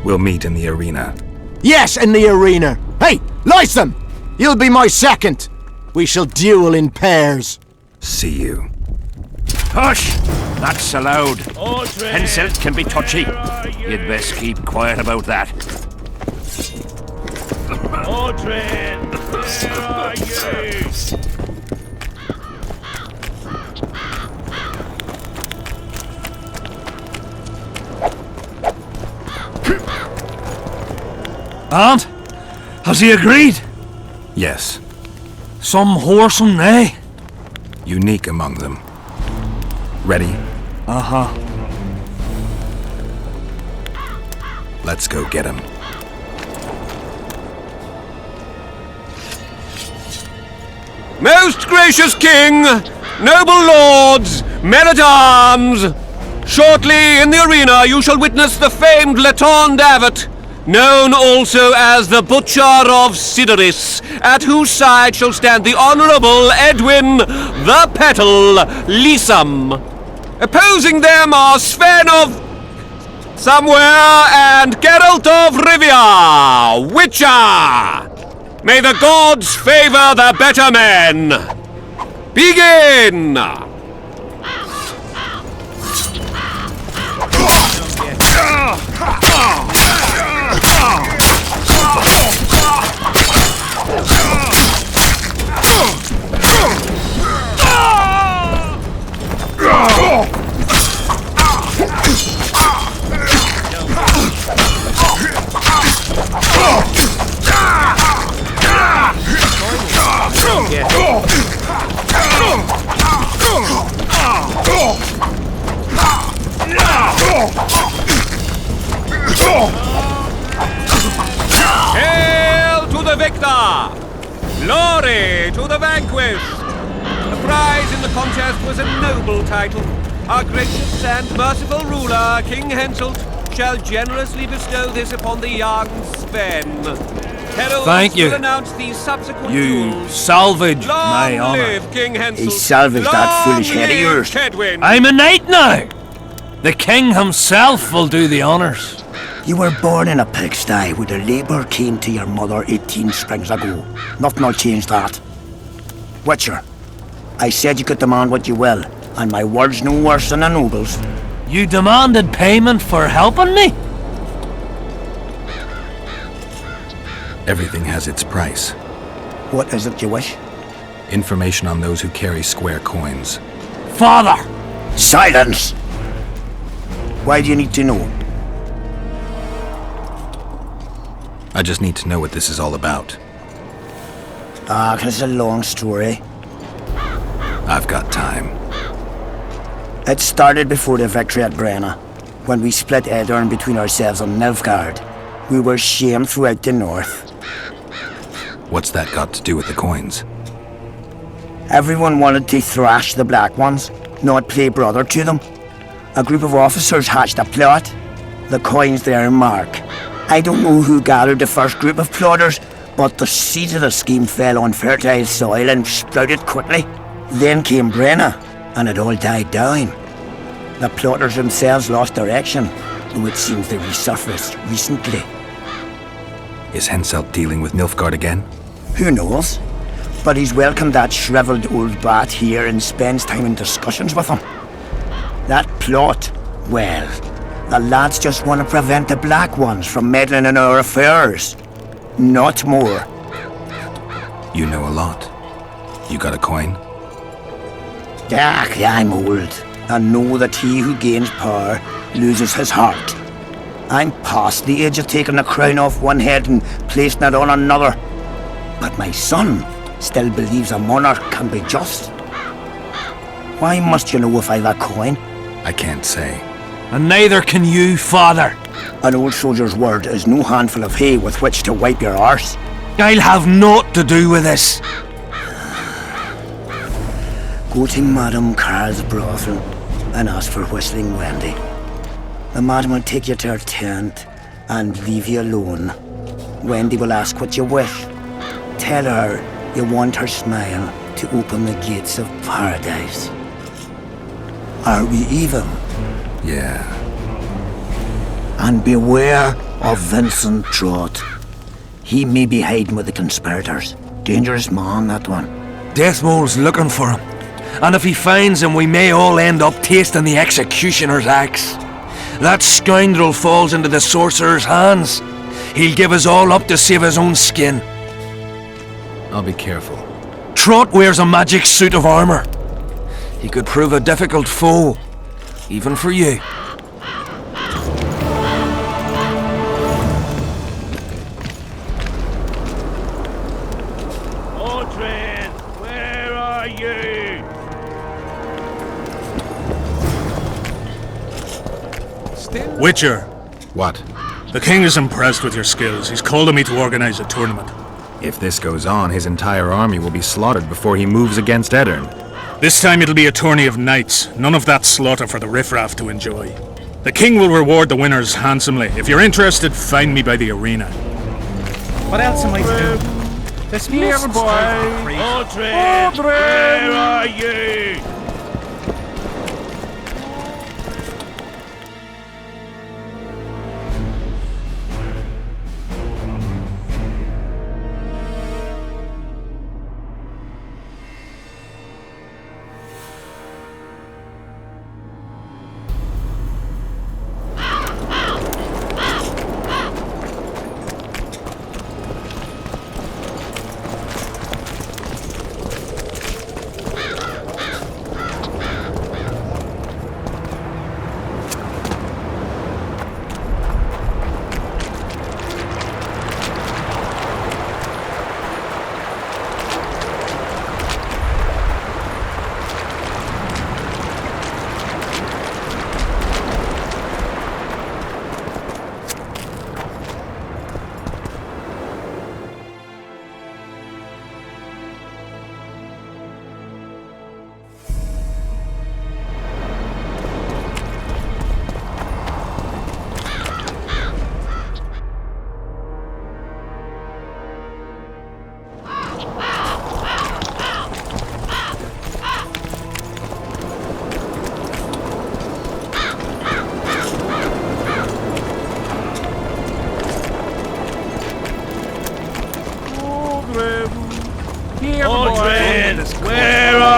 We'll meet in the arena. Yes, in the arena. Hey, Lysam! You'll be my second. We shall duel in pairs. See you. Hush! That's allowed. Insult can be touchy. You'd best keep quiet about that. Audrin, where are you? And? Has he agreed? Yes. Some whoresome, eh? Unique among them. Ready? Uh-huh. Let's go get him. Most gracious king, noble lords, men-at-arms, shortly in the arena you shall witness the famed Letond Avet, known also as the Butcher of Sidorus, at whose side shall stand the Honourable Edwin the Petal Lysam. Opposing them are Sven of somewhere and Geralt of Rivia, Witcher. May the gods favor the better men. Begin. Hail to the victor! Glory to the vanquished! The prize in the contest was a noble title. Our gracious and merciful ruler, King Henselt, shall generously bestow this upon the young Sven. Heralds Thank you. will announce the subsequent You duels. salvaged Long my honor. live King Henselt. He salvaged that Long foolish head of live yours. Kedwin. I'm a knight now. The king himself will do the honors. You were born in a pigsty where the labour came to your mother 18 springs ago. Nothing will change that. Witcher, I said you could demand what you will, and my word's no worse than a noble's. You demanded payment for helping me? Everything has its price. What is it you wish? Information on those who carry square coins. Father! Silence! Why do you need to know? I just need to know what this is all about. It's a long story. I've got time. It started before the victory at Brenna, when we split Edirn between ourselves and Nilfgaard. We were shamed throughout the north. What's that got to do with the coins? Everyone wanted to thrash the Black Ones, not play brother to them. A group of officers hatched a plot. The coins their mark. I don't know who gathered the first group of plotters, but the seeds of the scheme fell on fertile soil and sprouted quickly. Then came Brenna, and it all died down. The plotters themselves lost direction, though it seems they resurfaced recently. Is Henselt dealing with Nilfgaard again? Who knows? But he's welcomed that shriveled old bat here and spends time in discussions with him. That plot, well, the lads just want to prevent the Black Ones from meddling in our affairs. Not more. You know a lot. You got a coin? I'm old, and know that he who gains power loses his heart. I'm past the age of taking the crown off one head and placing it on another. But my son still believes a monarch can be just. Why must you know if I've a coin? I can't say. And neither can you, father. An old soldier's word is no handful of hay with which to wipe your arse. I'll have naught to do with this. Go to Madame Carl's brothel and ask for Whistling Wendy. The madam will take you to her tent and leave you alone. Wendy will ask what you wish. Tell her you want her smile to open the gates of paradise. Are we even? Yeah. And beware of Vincent Trott. He may be hiding with the conspirators. Dangerous man, that one. Deathmole's looking for him. And if he finds him, we may all end up tasting the executioner's axe. That scoundrel falls into the sorcerer's hands. He'll give us all up to save his own skin. I'll be careful. Trott wears a magic suit of armor. He could prove a difficult foe, even for you. Audrin, where are you? Witcher, What? the king is impressed with your skills. He's called on me to organize a tournament. If this goes on, his entire army will be slaughtered before he moves against Edirn. This time it'll be a tourney of knights. None of that slaughter for the riffraff to enjoy. The king will reward the winners handsomely. If you're interested, find me by the arena. What else am I to do? This mere boy. Audrin, where are you?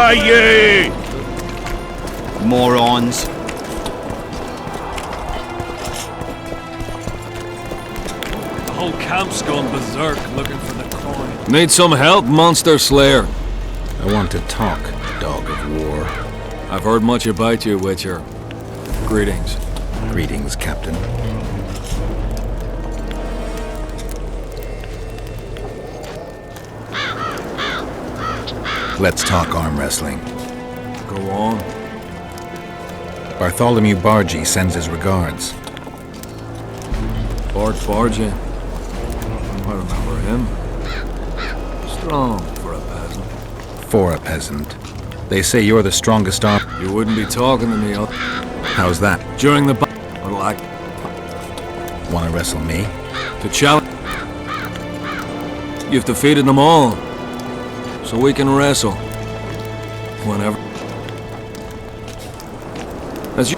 Die ye! Morons. The whole camp's gone berserk looking for the coin. Need some help, Monster Slayer? I want to talk, dog of war. I've heard much about you, Witcher. Greetings. Greetings, Captain. Let's talk arm wrestling. Go on. Bartholomew Bargy sends his regards. Bart Bargy. I remember him. Strong for a peasant. For a peasant. They say you're the strongest arm. You wouldn't be talking to me. How's that? During the I'd like... Want to wrestle me? To challenge... You've defeated them all. So we can wrestle. Whenever. As you...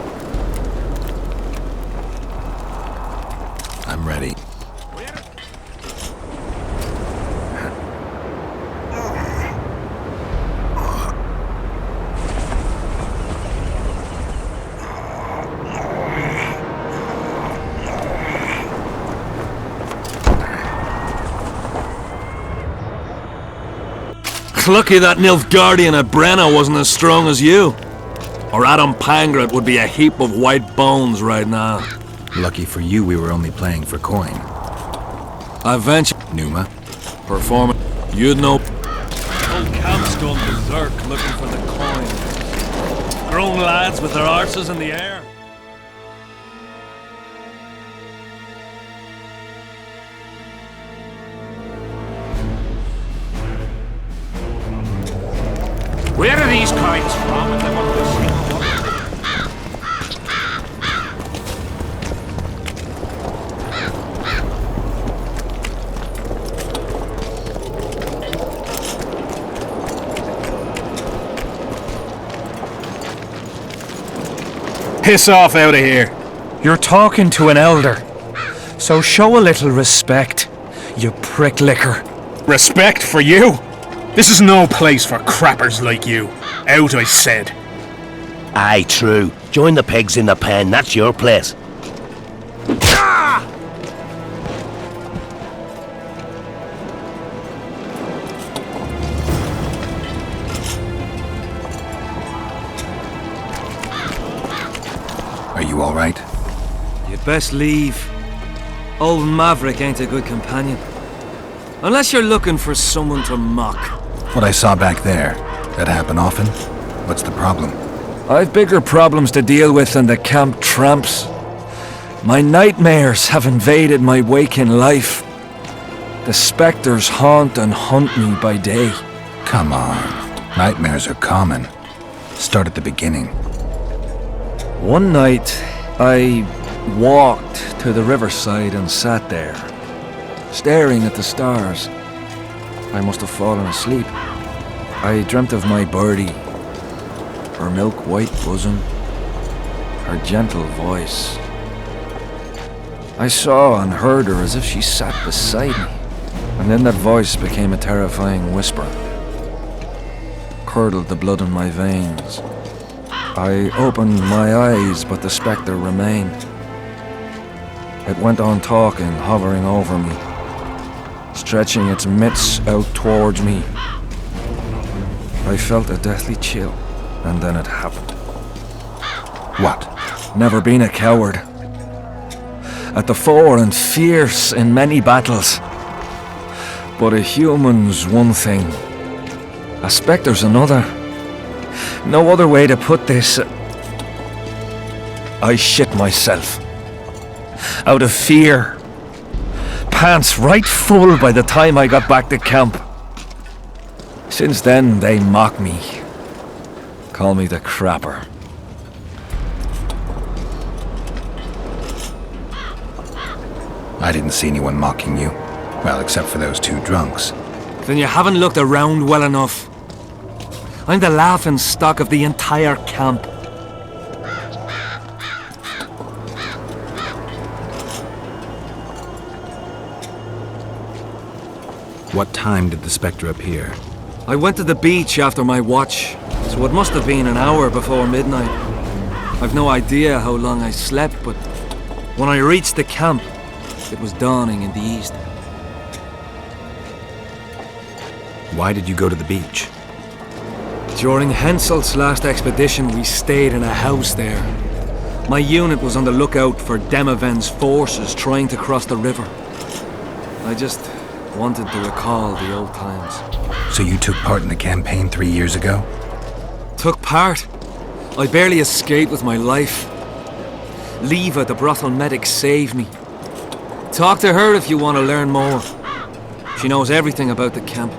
I'm ready. Lucky that Nilfgaardian at Brenna wasn't as strong as you. Or Adam Pangrat would be a heap of white bones right now. Lucky for you, we were only playing for coin. I venture... Numa. Performance. You'd know... Whole camp's gone berserk looking for the coin. Grown lads with their arses in the air. Where are these coins from? And then what was Piss off out of here. You're talking to an elder, so show a little respect, you prick licker. Respect for you? This is no place for crappers like you. Out, I said. Aye, true. Join the pigs in the pen, that's your place. Are you all right? You'd best leave. Old Maverick ain't a good companion. Unless you're looking for someone to mock. What I saw back there, that happen often? What's the problem? I've bigger problems to deal with than the camp tramps. My nightmares have invaded my waking life. The specters haunt and hunt me by day. Come on. Nightmares are common. Start at the beginning. One night, I walked to the riverside and sat there, staring at the stars. I must have fallen asleep. I dreamt of my birdie, her milk-white bosom, her gentle voice. I saw and heard her as if she sat beside me, and then that voice became a terrifying whisper. Curdled the blood in my veins. I opened my eyes, but the spectre remained. It went on talking, hovering over me, stretching its mitts out towards me. I felt a deathly chill, and then it happened. What? Never been a coward. At the fore and fierce in many battles. But a human's one thing, a spectre's another. No other way to put this. I shit myself. Out of fear. Pants right full by the time I got back to camp. Since then, they mock me. Call me the crapper. I didn't see anyone mocking you. Well, except for those two drunks. Then you haven't looked around well enough. I'm the laughing stock of the entire camp. What time did the spectre appear? I went to the beach after my watch. So it must have been an hour before midnight. I've no idea how long I slept, but when I reached the camp, it was dawning in the east. Why did you go to the beach? During Henselt's last expedition, we stayed in a house there. My unit was on the lookout for Demavend's forces trying to cross the river. I just wanted to recall the old times. So you took part in the campaign 3 years ago? Took part? I barely escaped with my life. Leva, the brothel medic, saved me. Talk to her if you want to learn more. She knows everything about the camp.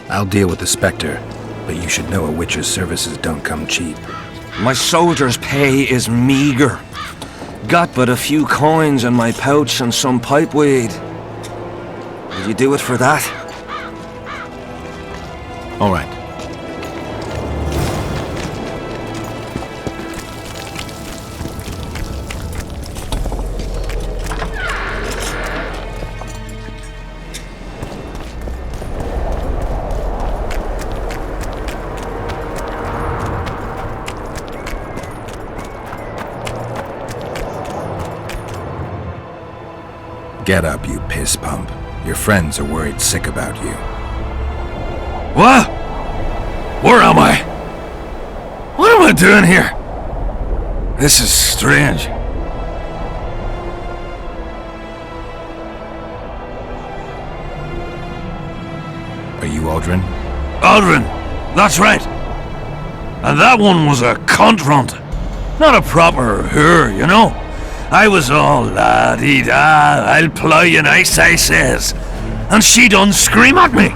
I'll deal with the Spectre, but you should know a witcher's services don't come cheap. My soldier's pay is meager. Got but a few coins in my pouch and some pipeweed. Will you do it for that? All right. Get up, you piss pump. Your friends are worried sick about you. What? Where am I? What am I doing here? This is strange. Are you Aldrin? Aldrin, that's right. And that one was a cunt runt. Not a proper her, you know. I was all la-dee-da, I'll plough you nice, I says. And she done scream at me,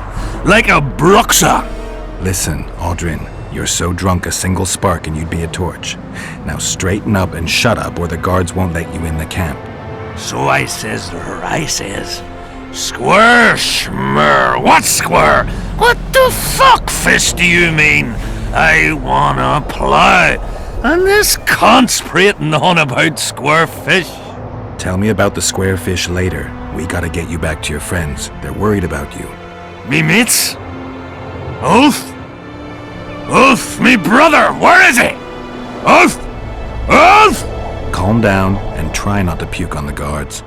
like a bruxa. Listen, Aldrin, you're so drunk a single spark and you'd be a torch. Now straighten up and shut up or the guards won't let you in the camp. So I says to her, I says, Square, schmer, what square? What the fuck fish do you mean? I wanna plough. And this cunt's prating on about square fish. Tell me about the square fish later. We gotta get you back to your friends. They're worried about you. Me mates? Ulf? Ulf, me brother, where is he? Ulf! Ulf! Calm down and try not to puke on the guards.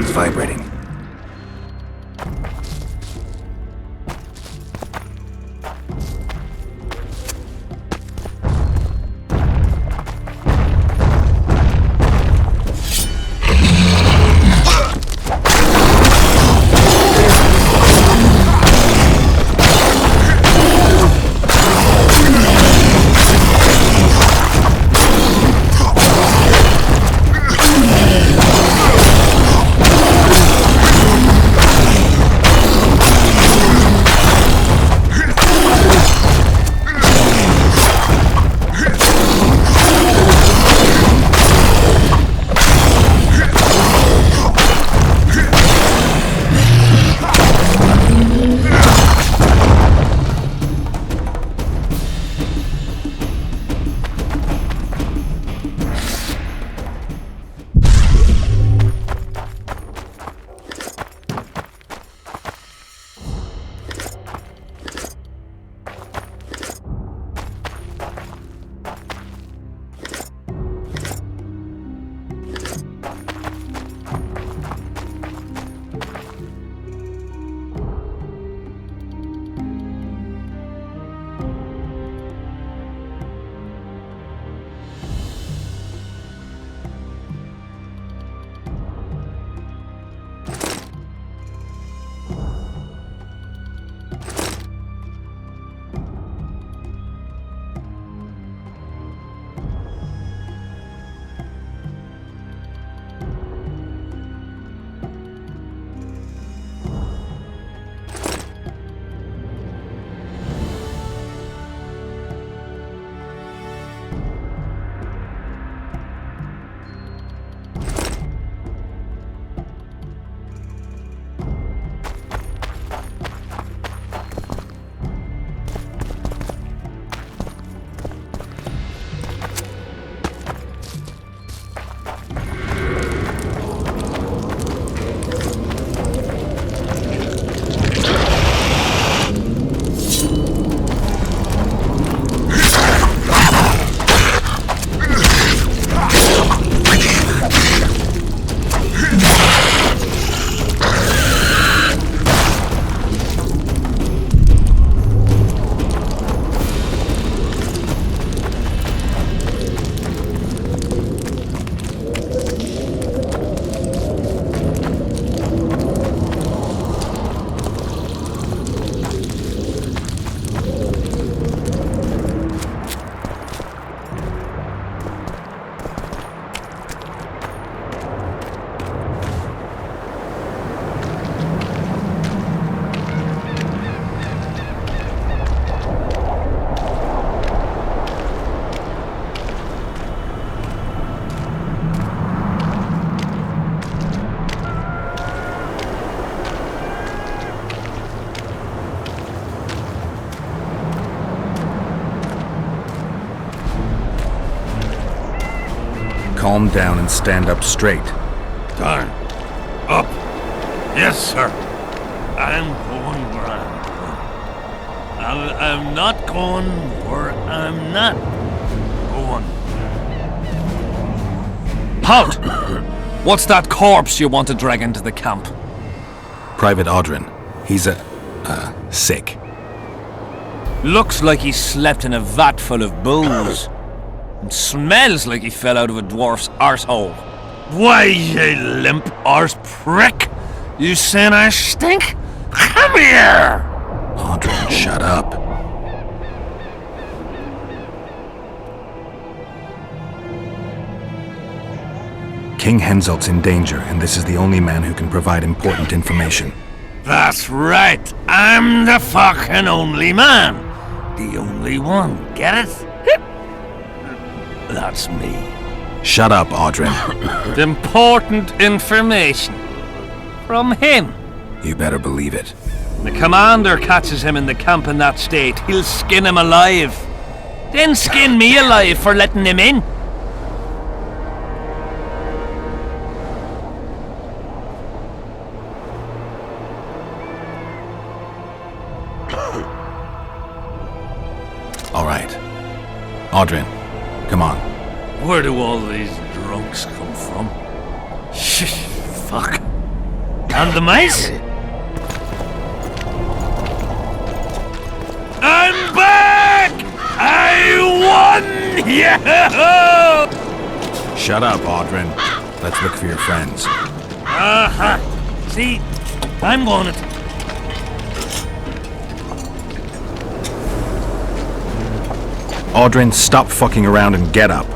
Something's vibrating. Calm down and stand up straight. Turn. Up. Yes, sir. I'm going where I'm going. I'm not going where I'm not going. Halt! What's that corpse you want to drag into the camp? Private Audrin. He's sick. Looks like he slept in a vat full of booze. And smells like he fell out of a dwarf's arsehole. Why, you limp arse prick? You saying I stink? Come here! Audrin, shut up. King Henselt's in danger, and this is the only man who can provide important information. That's right. I'm the fucking only man. The only one. Get it? That's me. Shut up, Audrin. Important information. From him. You better believe it. The commander catches him in the camp in that state. He'll skin him alive. Then skin me alive for letting him in. All right. Audrin, come on. Where do all these drunks come from? Fuck. And the mice? I'm back! I won! Yeah! Shut up, Audrin. Let's look for your friends. Aha! See? I'm going it. Audrin, stop fucking around and get up.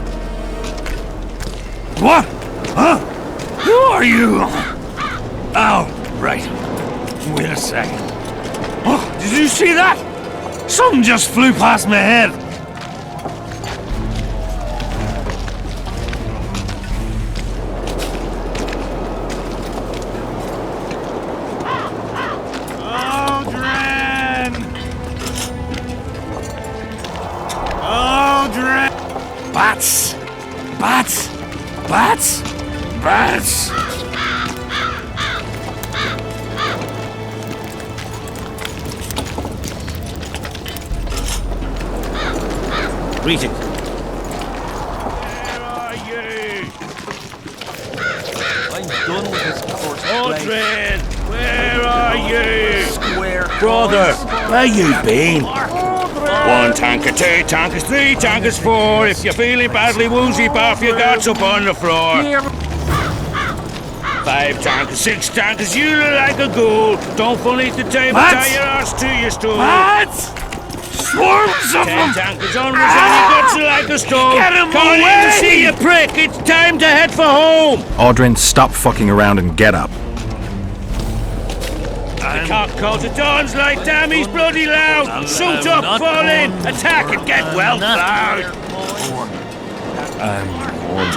What? Huh? Who are you? Oh, right. Wait a second. Oh, did you see that? Something just flew past my head. Bats! Bats! Bats! Bats! Greetings. Where are you? I'm done with this course. Audrin, where are you? Square. Brother, where you been? 1 tanker, 2 tankers, 3 tankers, 4. If you're feeling badly woozy, bath your guts up on the floor. 5 tankers, 6 tankers, you look like a ghoul. Don't fall into the table, tie your arse to your stool. Bats! Swarms of 10 them! tankers onwards and your guts are like a stone. Get 'em Can't away! even see you, prick. It's time to head for home. Audrin, stop fucking around and get up. The cock calls at dawn's light, damn, he's bloody loud. Suit up, fall in, attack and get well plowed. I'm warm.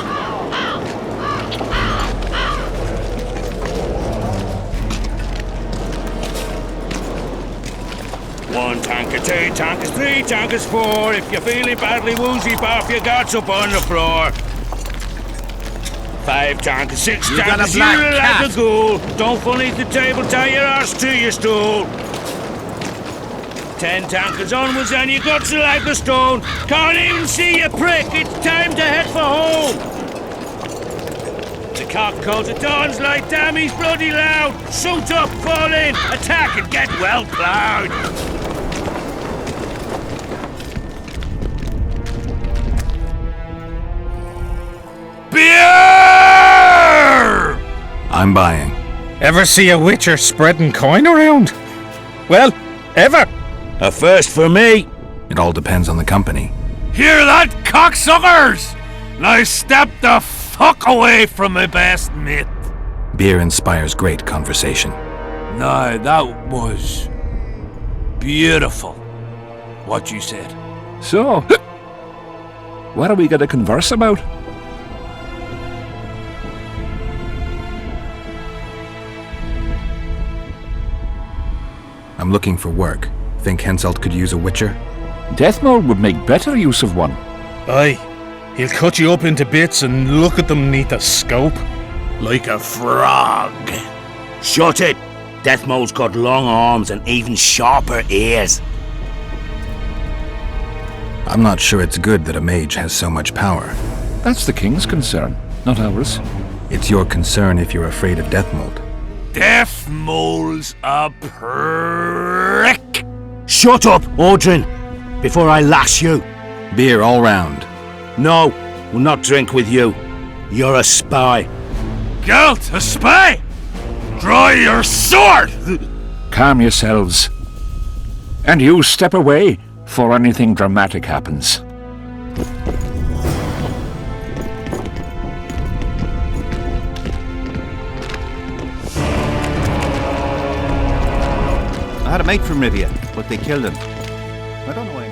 1 tanker, 2 tankers, 3 tankers, 4. If you're feeling badly woozy, bath your guts up on the floor. 5 tankers, 6 tankers, you look like a ghoul. Don't fall into the table, tie your arse to your stool. 10 tankers onwards and your guts are like a stone. Can't even see you, prick. It's time to head for home. The cock calls at dawn's light, damn, he's bloody loud. Suit up, fall in, attack and get well plowed. Beer! I'm buying. Ever see a witcher spreading coin around? Well, ever. A first for me. It all depends on the company. Hear that, cocksuckers? Now step the fuck away from my best mate. Beer inspires great conversation. No, that was beautiful, what you said. So, what are we going to converse about? I'm looking for work. Think Henselt could use a witcher? Deathmold would make better use of one. Aye. He'll cut you up into bits and look at them neath a scope. Like a frog. Shut it! Deathmold's got long arms and even sharper ears. I'm not sure it's good that a mage has so much power. That's the king's concern, not ours. It's your concern if you're afraid of Deathmold. Deathmold's a prick. Shut up, Audrin, before I lash you. Beer all round. No, we'll not drink with you. You're a spy. Gelt, a spy? Draw your sword! Calm yourselves. And you step away before anything dramatic happens. I had a mate from Rivia, but they killed him. I don't know why.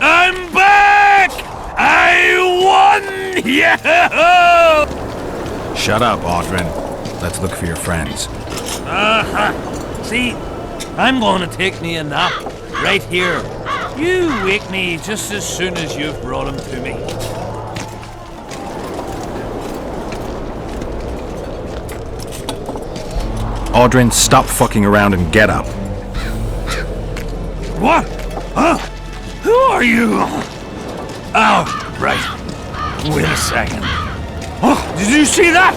I'm back! I won! Yeah! Shut up, Audrin. Let's look for your friends. Aha! See? I'm going to take me a nap right here. You wake me just as soon as you've brought him to me. Audrin, stop fucking around and get up. What? Huh? Who are you? Oh, right. Wait a second. Oh, did you see that?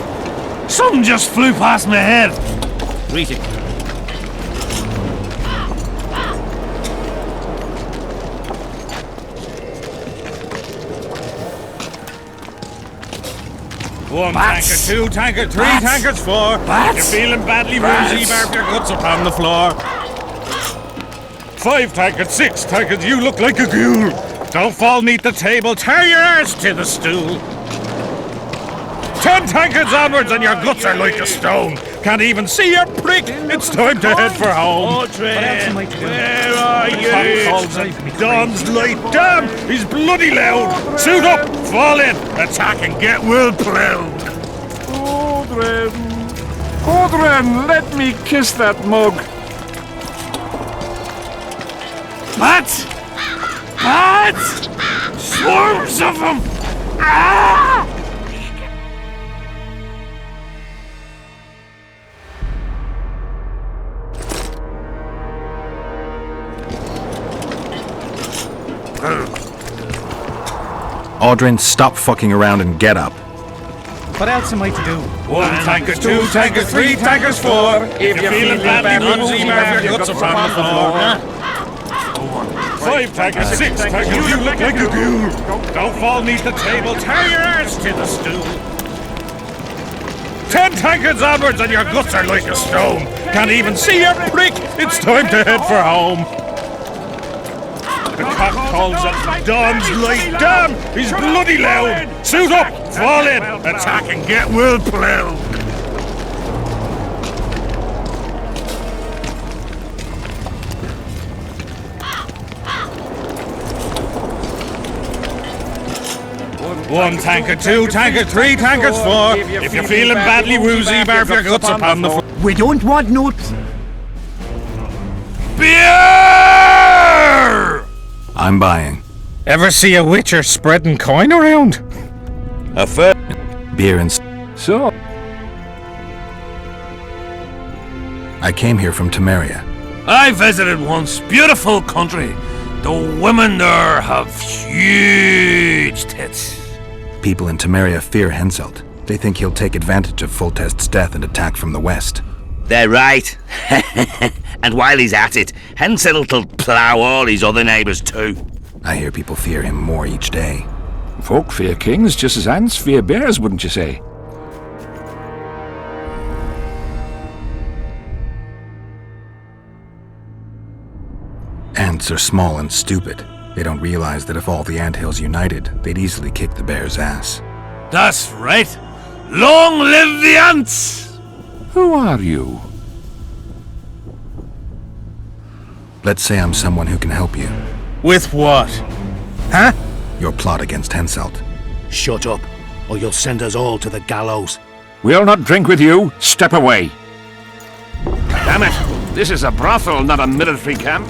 Something just flew past my head. Greeting. One Bats. tankard, two tankard, three Bats. tankards, four. Bats. You're feeling badly Bats. woozy, barf your guts upon the floor. 5 tankards, 6 tankards, you look like a ghoul. Don't fall neath the table, tear your arse to the stool. 10 tankards onwards and your guts are like a stone. Can't even see your prick, it's time to head for home. Audrin, where are The you? cock calls and Don's like, damn, he's bloody loud. Suit up, fall in, attack and get well plowed. Audrin! Audrin, let me kiss that mug. Bats! Bats! Swarms of them! Ah! Audrin, stop fucking around and get up. What else am I to do? 1 tankard, 2 tankards, 3 tankards, 4. If you're feeling badly woozy, barf your guts upon the floor. 5 tankards, 6 tankards, you look like a ghoul. Don't fall neath the table, tear your arse to the stool. 10 tankards onwards and your guts are like a stone. Can't even see your prick, it's time to head for home. The cock calls and Don's like, damn, he's bloody loud. Suit up, fall in, attack and get well plowed. One tankard, 2 tankard, 3 tankards, 4. If you're feeling badly woozy, barf your guts upon the floor. We don't want no... Beer! I'm buying. Ever see a witcher spreading coin around? A fair. Beer and... So, I came here from Temeria. I visited once. Beautiful country. The women there have huge tits. People in Temeria fear Henselt. They think he'll take advantage of Foltest's death and attack from the west. They're right. And while he's at it, Henselt'll plough all his other neighbours too. I hear people fear him more each day. folk fear kings just as ants fear bears, wouldn't you say? Ants are small and stupid. They don't realize that if all the anthills united, they'd easily kick the bear's ass. That's right. Long live the ants! Who are you? Let's say I'm someone who can help you. With what? Huh? Your plot against Henselt. Shut up, or you'll send us all to the gallows. We'll not drink with you. Step away. Damn it! This is a brothel, not a military camp.